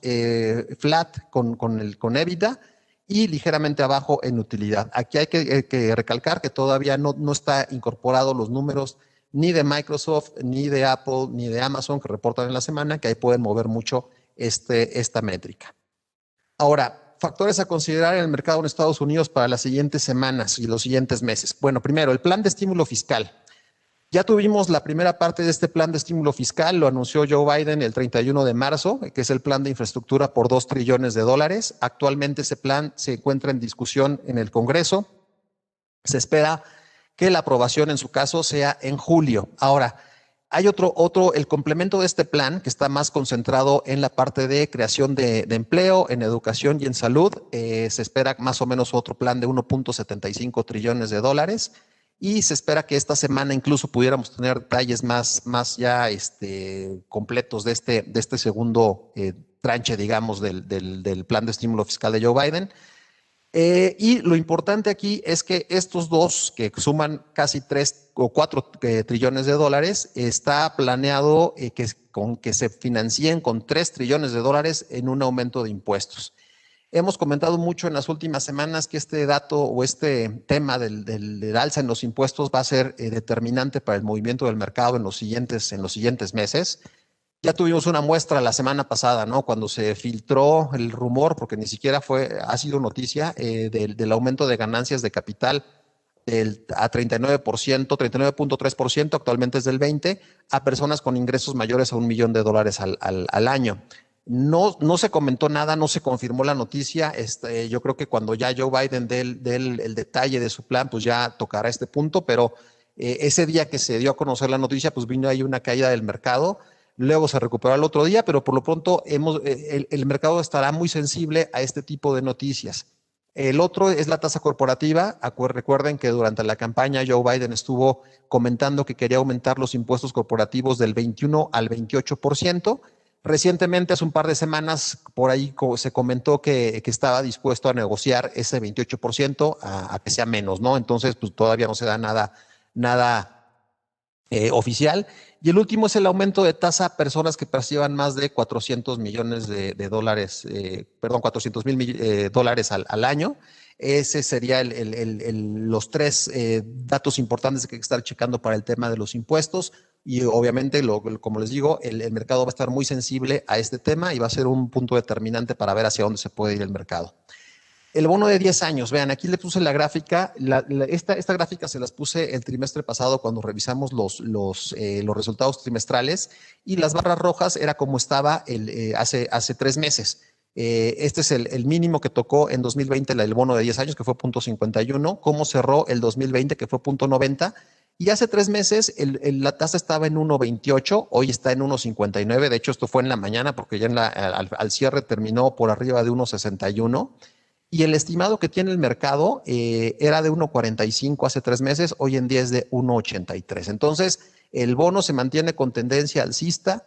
flat con EBITDA y ligeramente abajo en utilidad. Aquí hay que recalcar que todavía no está incorporado los números ni de Microsoft, ni de Apple, ni de Amazon que reportan en la semana, que ahí pueden mover mucho esta métrica. Ahora, factores a considerar en el mercado en Estados Unidos para las siguientes semanas y los siguientes meses. Bueno, primero, el plan de estímulo fiscal. Ya tuvimos la primera parte de este plan de estímulo fiscal, lo anunció Joe Biden el 31 de marzo, que es el plan de infraestructura por $2 trillones. Actualmente ese plan se encuentra en discusión en el Congreso. Se espera que la aprobación en su caso sea en julio. Ahora, hay el complemento de este plan que está más concentrado en la parte de creación de empleo, en educación y en salud. Se espera más o menos otro plan de $1.75 trillones y se espera que esta semana incluso pudiéramos tener detalles más ya completos de este segundo tranche, digamos, del plan de estímulo fiscal de Joe Biden. Y lo importante aquí es que estos dos, que suman casi 3 o 4 trillones de dólares, está planeado que se financien con $3 trillones en un aumento de impuestos. Hemos comentado mucho en las últimas semanas que este dato o este tema del alza en los impuestos va a ser determinante para el movimiento del mercado en los siguientes meses. Ya tuvimos una muestra la semana pasada, ¿no? Cuando se filtró el rumor, porque ni siquiera ha sido noticia, del aumento de ganancias de capital a 39%, 39.3%, actualmente es del 20%, a personas con ingresos mayores a $1 millón al año. No se comentó nada, no se confirmó la noticia. Yo creo que cuando ya Joe Biden dé el detalle de su plan, pues ya tocará este punto, pero ese día que se dio a conocer la noticia, pues vino ahí una caída del mercado. Luego se recuperó el otro día, pero por lo pronto el mercado estará muy sensible a este tipo de noticias. El otro es la tasa corporativa. Recuerden que durante la campaña Joe Biden estuvo comentando que quería aumentar los impuestos corporativos del 21 al 28%. Recientemente, hace un par de semanas, por ahí se comentó que estaba dispuesto a negociar ese 28% a que sea menos, ¿no? Entonces, pues todavía no se da nada oficial. Y el último es el aumento de tasa a personas que perciban más de $400 millones $400 mil dólares al año. Ese sería los tres datos importantes que hay que estar checando para el tema de los impuestos. Y obviamente, como les digo, el mercado va a estar muy sensible a este tema y va a ser un punto determinante para ver hacia dónde se puede ir el mercado. El bono de 10 años, vean, aquí le puse la gráfica. Esta gráfica se las puse el trimestre pasado cuando revisamos los resultados trimestrales, y las barras rojas era como estaba hace 3 meses. Este es el mínimo que tocó en 2020 el bono de 10 años, que fue 0.51, cómo cerró el 2020, que fue 0.90, y hace 3 meses la tasa estaba en 1.28, hoy está en 1.59. De hecho, esto fue en la mañana porque ya al cierre terminó por arriba de 1.61. Y el estimado que tiene el mercado era de 1.45 hace 3 meses, hoy en día es de 1.83. Entonces, el bono se mantiene con tendencia alcista.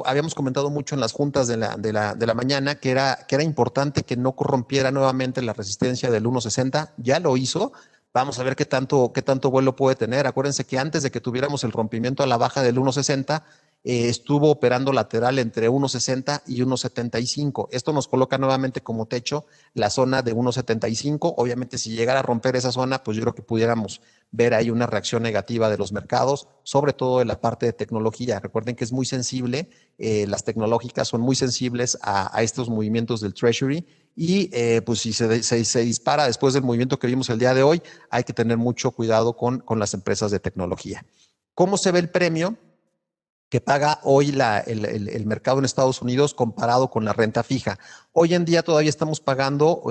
Habíamos comentado mucho en las juntas de la mañana que era importante que no corrompiera nuevamente la resistencia del 1.60. Ya lo hizo. Vamos a ver qué tanto vuelo puede tener. Acuérdense que antes de que tuviéramos el rompimiento a la baja del 1.60, estuvo operando lateral entre 1.60 y 1.75. Esto nos coloca nuevamente como techo la zona de 1.75. Obviamente, si llegara a romper esa zona, pues yo creo que pudiéramos ver ahí una reacción negativa de los mercados, sobre todo en la parte de tecnología. Recuerden que es muy sensible, las tecnológicas son muy sensibles a estos movimientos del Treasury, y pues si se dispara después del movimiento que vimos el día de hoy, hay que tener mucho cuidado con las empresas de tecnología. ¿Cómo se ve el premio que paga hoy el mercado en Estados Unidos comparado con la renta fija? Hoy en día todavía estamos pagando,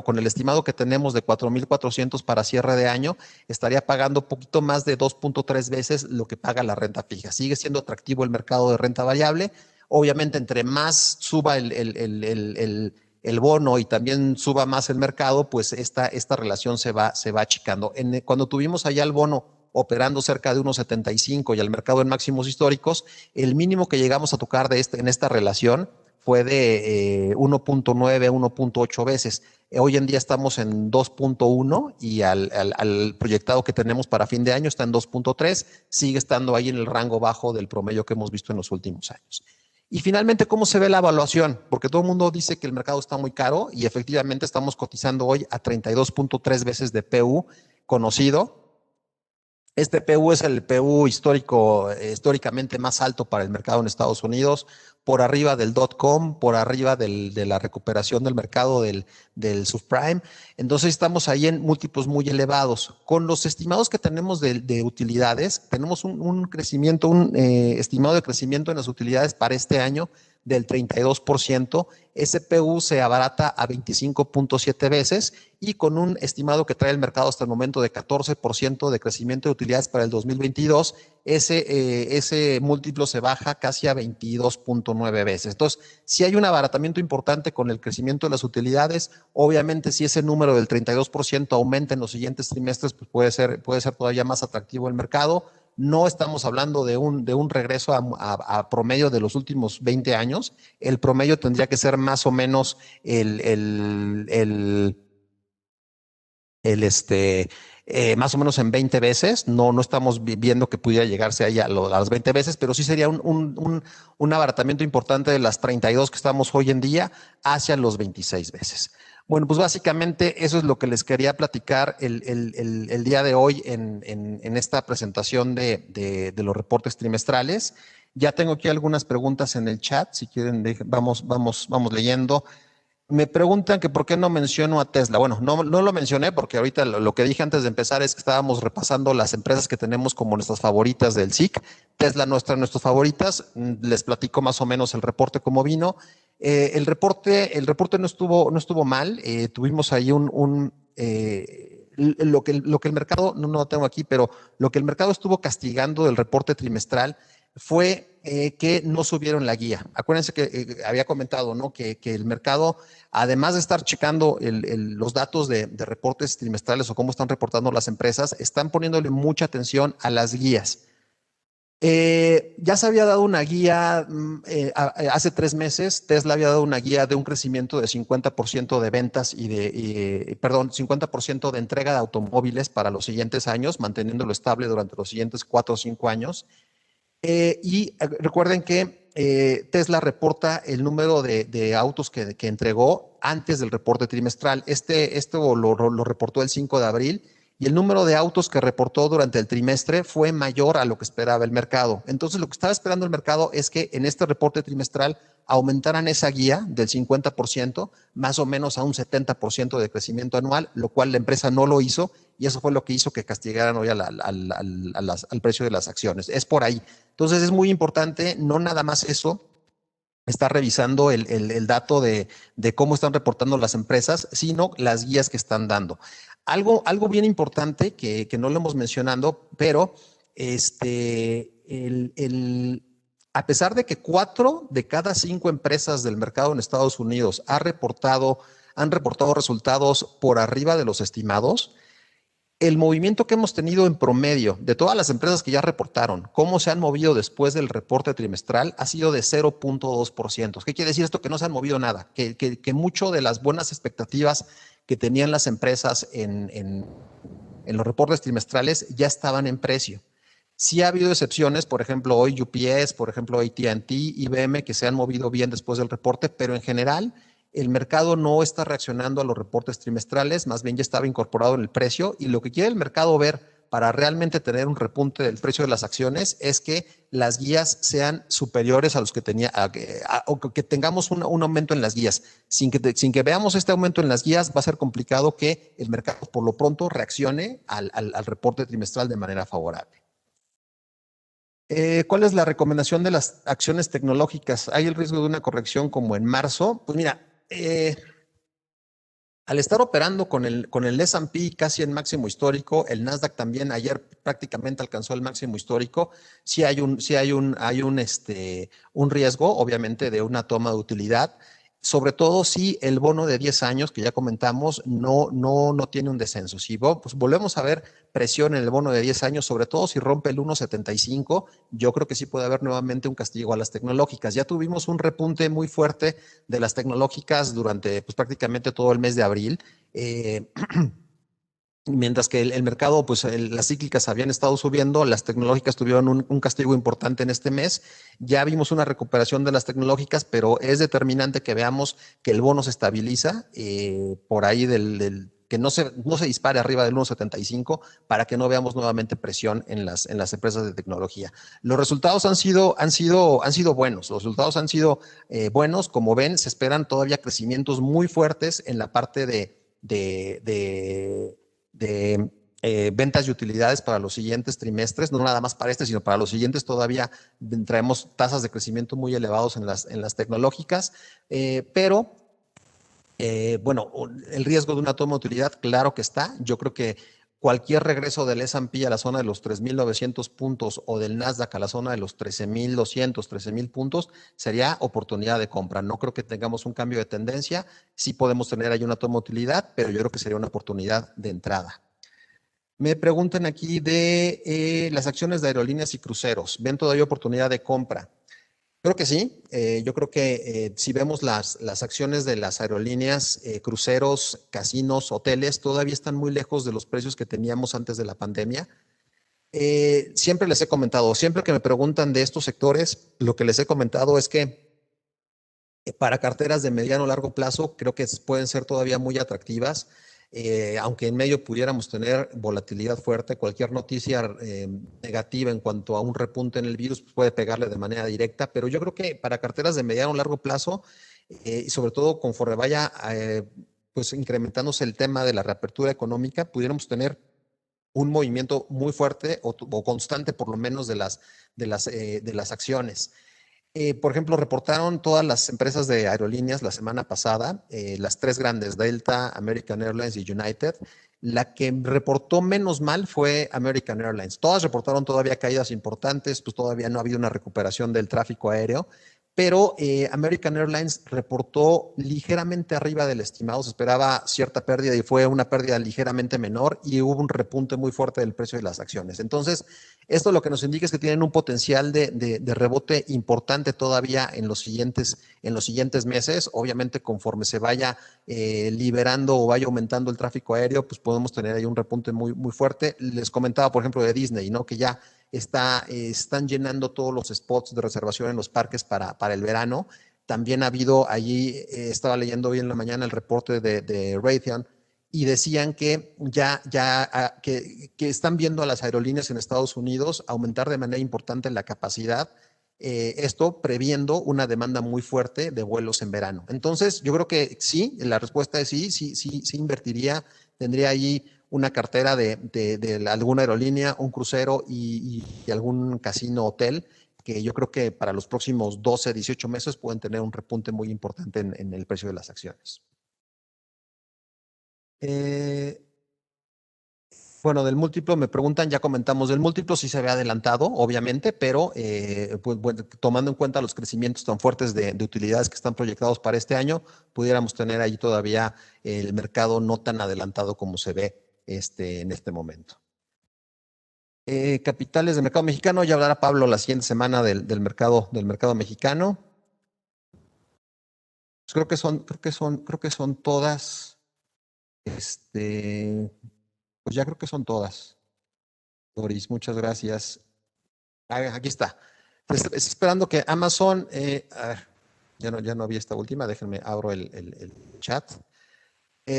con el estimado que tenemos de 4.400 para cierre de año, estaría pagando poquito más de 2.3 veces lo que paga la renta fija. Sigue siendo atractivo el mercado de renta variable. Obviamente, entre más suba el bono y también suba más el mercado, pues esta relación se va achicando. Cuando tuvimos allá el bono operando cerca de 1.75 y al mercado en máximos históricos, el mínimo que llegamos a tocar en esta relación fue de 1.9, 1.8 veces. Hoy en día estamos en 2.1 y al proyectado que tenemos para fin de año está en 2.3, sigue estando ahí en el rango bajo del promedio que hemos visto en los últimos años. Y finalmente, ¿cómo se ve la evaluación? Porque todo el mundo dice que el mercado está muy caro y efectivamente estamos cotizando hoy a 32.3 veces de PU conocido. Este PU es el PU históricamente más alto para el mercado en Estados Unidos. por arriba del .com, por arriba de la recuperación del mercado del subprime. Entonces estamos ahí en múltiplos muy elevados. Con los estimados que tenemos de utilidades, tenemos un crecimiento, estimado de crecimiento en las utilidades para este año del 32%, SPU se abarata a 25.7 veces y con un estimado que trae el mercado hasta el momento de 14% de crecimiento de utilidades para el 2022, ese múltiplo se baja casi a 22.9 veces. Entonces, si hay un abaratamiento importante con el crecimiento de las utilidades, obviamente si ese número del 32% aumenta en los siguientes trimestres, pues puede ser todavía más atractivo el mercado. No estamos hablando de un regreso a promedio de los últimos 20 años. El promedio tendría que ser más o menos más o menos en 20 veces. No estamos viendo que pudiera llegarse ahí a las 20 veces, pero sí sería un abaratamiento importante de las 32 que estamos hoy en día hacia los 26 veces. Bueno, pues básicamente eso es lo que les quería platicar el día de hoy en esta presentación de los reportes trimestrales. Ya tengo aquí algunas preguntas en el chat, si quieren vamos leyendo. Me preguntan que por qué no menciono a Tesla. Bueno, no lo mencioné porque ahorita lo que dije antes de empezar es que estábamos repasando las empresas que tenemos como nuestras favoritas del SIC. Tesla no está en nuestras favoritas. Les platico más o menos el reporte como vino. El reporte no estuvo mal. Tuvimos ahí lo que el mercado, no lo tengo aquí, pero lo que el mercado estuvo castigando del reporte trimestral fue que no subieron la guía. Acuérdense que había comentado, ¿no? que el mercado, además de estar checando los datos de reportes trimestrales o cómo están reportando las empresas, están poniéndole mucha atención a las guías. Ya se había dado una guía hace 3 meses. Tesla había dado una guía de un crecimiento de 50% de ventas 50% de entrega de automóviles para los siguientes años, manteniéndolo estable durante los siguientes 4 o 5 años. Recuerden que Tesla reporta el número de autos que entregó antes del reporte trimestral. Esto lo reportó el 5 de abril y el número de autos que reportó durante el trimestre fue mayor a lo que esperaba el mercado. Entonces, lo que estaba esperando el mercado es que en este reporte trimestral aumentaran esa guía del 50%, más o menos a un 70% de crecimiento anual, lo cual la empresa no lo hizo y eso fue lo que hizo que castigaran hoy al precio de las acciones. Es por ahí. Entonces, es muy importante, no nada más eso, estar revisando el dato de cómo están reportando las empresas, sino las guías que están dando. Algo bien importante que no lo hemos mencionado, pero a pesar de que 4 de cada 5 empresas del mercado en Estados Unidos han reportado resultados por arriba de los estimados, el movimiento que hemos tenido en promedio de todas las empresas que ya reportaron, cómo se han movido después del reporte trimestral, ha sido de 0.2%. ¿Qué quiere decir esto? Que no se han movido nada, que mucho de las buenas expectativas que tenían las empresas en los reportes trimestrales ya estaban en precio. Sí ha habido excepciones, por ejemplo, hoy UPS, por ejemplo, AT&T, IBM, que se han movido bien después del reporte, pero en general el mercado no está reaccionando a los reportes trimestrales, más bien ya estaba incorporado en el precio y lo que quiere el mercado ver para realmente tener un repunte del precio de las acciones es que las guías sean superiores a los que tenía, o que tengamos un aumento en las guías. Sin que veamos este aumento en las guías, va a ser complicado que el mercado por lo pronto reaccione al reporte trimestral de manera favorable. ¿Cuál es la recomendación de las acciones tecnológicas? ¿Hay el riesgo de una corrección como en marzo? Pues mira, al estar operando con el S&P casi en máximo histórico, el Nasdaq también ayer prácticamente alcanzó el máximo histórico. Sí hay un riesgo, obviamente, de una toma de utilidad, sobre todo si el bono de 10 años, que ya comentamos, no tiene un descenso. Si pues volvemos a ver presión en el bono de 10 años, sobre todo si rompe el 1.75, yo creo que sí puede haber nuevamente un castigo a las tecnológicas. Ya tuvimos un repunte muy fuerte de las tecnológicas durante pues, prácticamente todo el mes de abril. Mientras que el mercado, pues las cíclicas habían estado subiendo, las tecnológicas tuvieron un castigo importante en este mes. Ya vimos una recuperación de las tecnológicas, pero es determinante que veamos que el bono se estabiliza por ahí del que no se dispare arriba del 1.75 para que no veamos nuevamente presión en las empresas de tecnología. Los resultados han sido buenos, los resultados han sido buenos. Como ven, se esperan todavía crecimientos muy fuertes en la parte de ventas y utilidades para los siguientes trimestres, no nada más para sino para los siguientes. Todavía traemos tasas de crecimiento muy elevados en las tecnológicas, pero bueno, el riesgo de una toma de utilidad, claro que está. Yo creo que cualquier regreso del S&P a la zona de los 3.900 puntos o del Nasdaq a la zona de los 13.200, 13.000 puntos sería oportunidad de compra. No creo que tengamos un cambio de tendencia. Sí podemos tener ahí una toma de utilidad, pero yo creo que sería una oportunidad de entrada. Me preguntan aquí de las acciones de aerolíneas y cruceros. ¿Ven todavía oportunidad de compra? Creo que sí. Yo creo que si vemos las acciones de las aerolíneas, cruceros, casinos, hoteles, todavía están muy lejos de los precios que teníamos antes de la pandemia. Siempre les he comentado, siempre que me preguntan de estos sectores, lo que les he comentado es que para carteras de mediano o largo plazo, creo que pueden ser todavía muy atractivas. Aunque en medio pudiéramos tener volatilidad fuerte, cualquier noticia negativa en cuanto a un repunte en el virus pues puede pegarle de manera directa, pero yo creo que para carteras de mediano o largo plazo, y sobre todo conforme vaya pues incrementándose el tema de la reapertura económica, pudiéramos tener un movimiento muy fuerte o constante por lo menos de las acciones. Por ejemplo, reportaron todas las empresas de aerolíneas la semana pasada, las tres grandes, Delta, American Airlines y United. La que reportó menos mal fue American Airlines. Todas reportaron todavía caídas importantes, pues todavía no ha habido una recuperación del tráfico aéreo, pero American Airlines reportó ligeramente arriba del estimado. Se esperaba cierta pérdida y fue una pérdida ligeramente menor y hubo un repunte muy fuerte del precio de las acciones. Entonces, esto lo que nos indica es que tienen un potencial de rebote importante todavía en los siguientes meses. Obviamente, conforme se vaya liberando o vaya aumentando el tráfico aéreo, pues podemos tener ahí un repunte muy, muy fuerte. Les comentaba, por ejemplo, de Disney, ¿no? Que ya están llenando todos los spots de reservación en los parques para el verano. También ha habido allí, estaba leyendo hoy en la mañana el reporte de Raytheon, y decían que que están viendo a las aerolíneas en Estados Unidos aumentar de manera importante la capacidad, esto previendo una demanda muy fuerte de vuelos en verano. Entonces, yo creo que sí, la respuesta es sí invertiría, tendría ahí una cartera de alguna aerolínea, un crucero y algún casino hotel, que yo creo que para los próximos 12, 18 meses pueden tener un repunte muy importante en el precio de las acciones. Bueno, del múltiplo me preguntan, ya comentamos del múltiplo, sí se ve adelantado, obviamente, pero pues, bueno, tomando en cuenta los crecimientos tan fuertes de utilidades que están proyectados para este año, pudiéramos tener ahí todavía el mercado no tan adelantado como se ve en este momento. Capitales del mercado mexicano, ya hablará Pablo la siguiente semana del mercado mexicano. Pues creo que son todas. Pues ya creo que son todas. Doris, muchas gracias. Aquí está. Estoy esperando que Amazon, a ver, ya no vi esta última, déjenme abro el chat.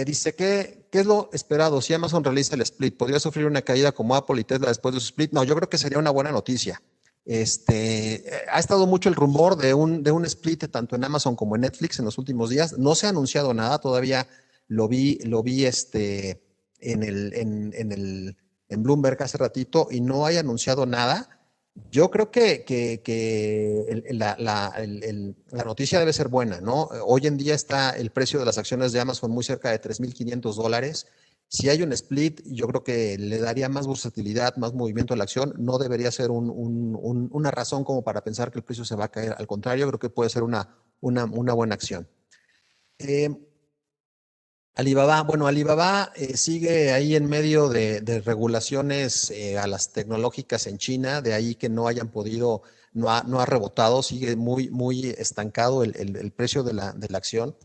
Dice ¿qué es lo esperado si Amazon realiza el split? ¿Podría sufrir una caída como Apple y Tesla después de su split? No, yo creo que sería una buena noticia. Ha estado mucho el rumor de un split tanto en Amazon como en Netflix en los últimos días. No se ha anunciado nada, todavía lo vi en Bloomberg hace ratito y no hay anunciado nada. Yo creo que la noticia debe ser buena, ¿no? Hoy en día está el precio de las acciones de Amazon muy cerca de $3,500. Si hay un split, yo creo que le daría más versatilidad, más movimiento a la acción. No debería ser una razón como para pensar que el precio se va a caer. Al contrario, creo que puede ser una buena acción. Alibaba sigue ahí en medio de regulaciones a las tecnológicas en China, de ahí que no hayan podido, no ha rebotado, sigue muy, muy estancado el precio de la acción.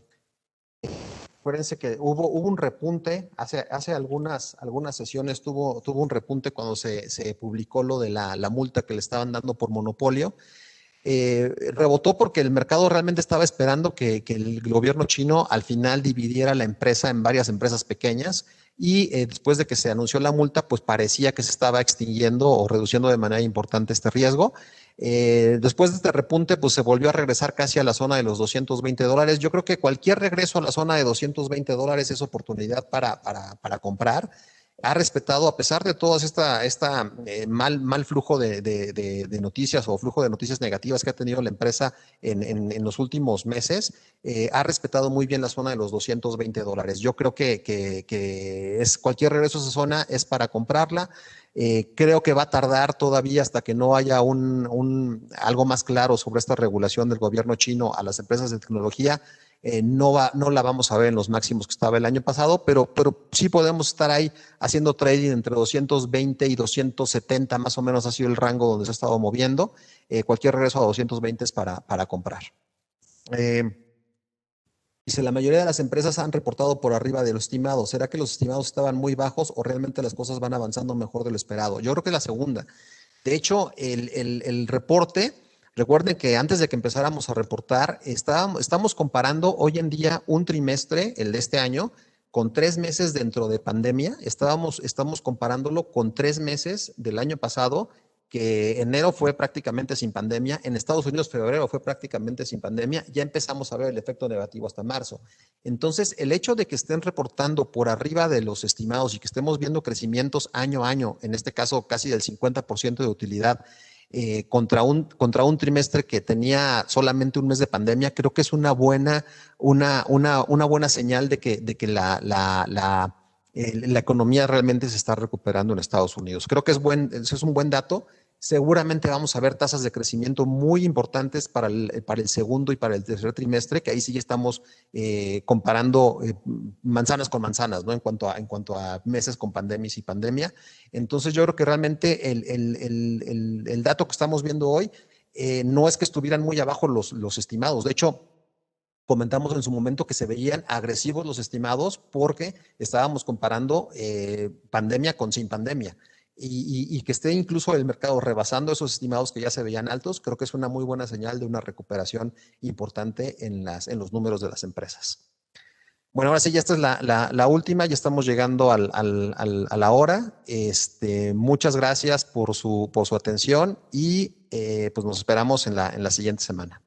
Acuérdense que hubo un repunte, hace algunas sesiones tuvo un repunte cuando se publicó lo de la multa que le estaban dando por monopolio. rebotó porque el mercado realmente estaba esperando que el gobierno chino al final dividiera la empresa en varias empresas pequeñas y después de que se anunció la multa, pues parecía que se estaba extinguiendo o reduciendo de manera importante este riesgo. Después de este repunte, pues se volvió a regresar casi a la zona de los $220. Yo creo que cualquier regreso a la zona de $220 es oportunidad para comprar. Ha respetado, a pesar de todo mal flujo de noticias o flujo de noticias negativas que ha tenido la empresa en los últimos meses, ha respetado muy bien la zona de los $220. Yo creo que es cualquier regreso a esa zona es para comprarla. Creo que va a tardar todavía hasta que no haya algo más claro sobre esta regulación del gobierno chino a las empresas de tecnología. No la vamos a ver en los máximos que estaba el año pasado, pero sí podemos estar ahí haciendo trading entre 220 y 270, más o menos ha sido el rango donde se ha estado moviendo. Cualquier regreso a 220 es para comprar. Dice, la mayoría de las empresas han reportado por arriba de lo estimado. ¿Será que los estimados estaban muy bajos o realmente las cosas van avanzando mejor de lo esperado? Yo creo que la segunda. De hecho, el reporte, recuerden que antes de que empezáramos a reportar, estamos comparando hoy en día un trimestre, el de este año, con 3 meses dentro de pandemia. Estamos comparándolo con 3 meses del año pasado, que enero fue prácticamente sin pandemia. En Estados Unidos, febrero fue prácticamente sin pandemia. Ya empezamos a ver el efecto negativo hasta marzo. Entonces, el hecho de que estén reportando por arriba de los estimados y que estemos viendo crecimientos año a año, en este caso casi del 50% de utilidad, contra un trimestre que tenía solamente un mes de pandemia, creo que es una buena señal de que la economía realmente se está recuperando en Estados Unidos. Creo que ese es un buen dato. Seguramente vamos a ver tasas de crecimiento muy importantes para el segundo y para el tercer trimestre, que ahí sí estamos comparando manzanas con manzanas, ¿no? En cuanto a meses con pandemia y sin pandemia. Entonces yo creo que realmente el dato que estamos viendo hoy no es que estuvieran muy abajo los estimados. De hecho, comentamos en su momento que se veían agresivos los estimados porque estábamos comparando pandemia con sin pandemia. Y que esté incluso el mercado rebasando esos estimados que ya se veían altos, creo que es una muy buena señal de una recuperación importante en los números de las empresas. Bueno, ahora sí, ya esta es la última, ya estamos llegando a la hora. Muchas gracias por su atención y pues nos esperamos en la siguiente semana.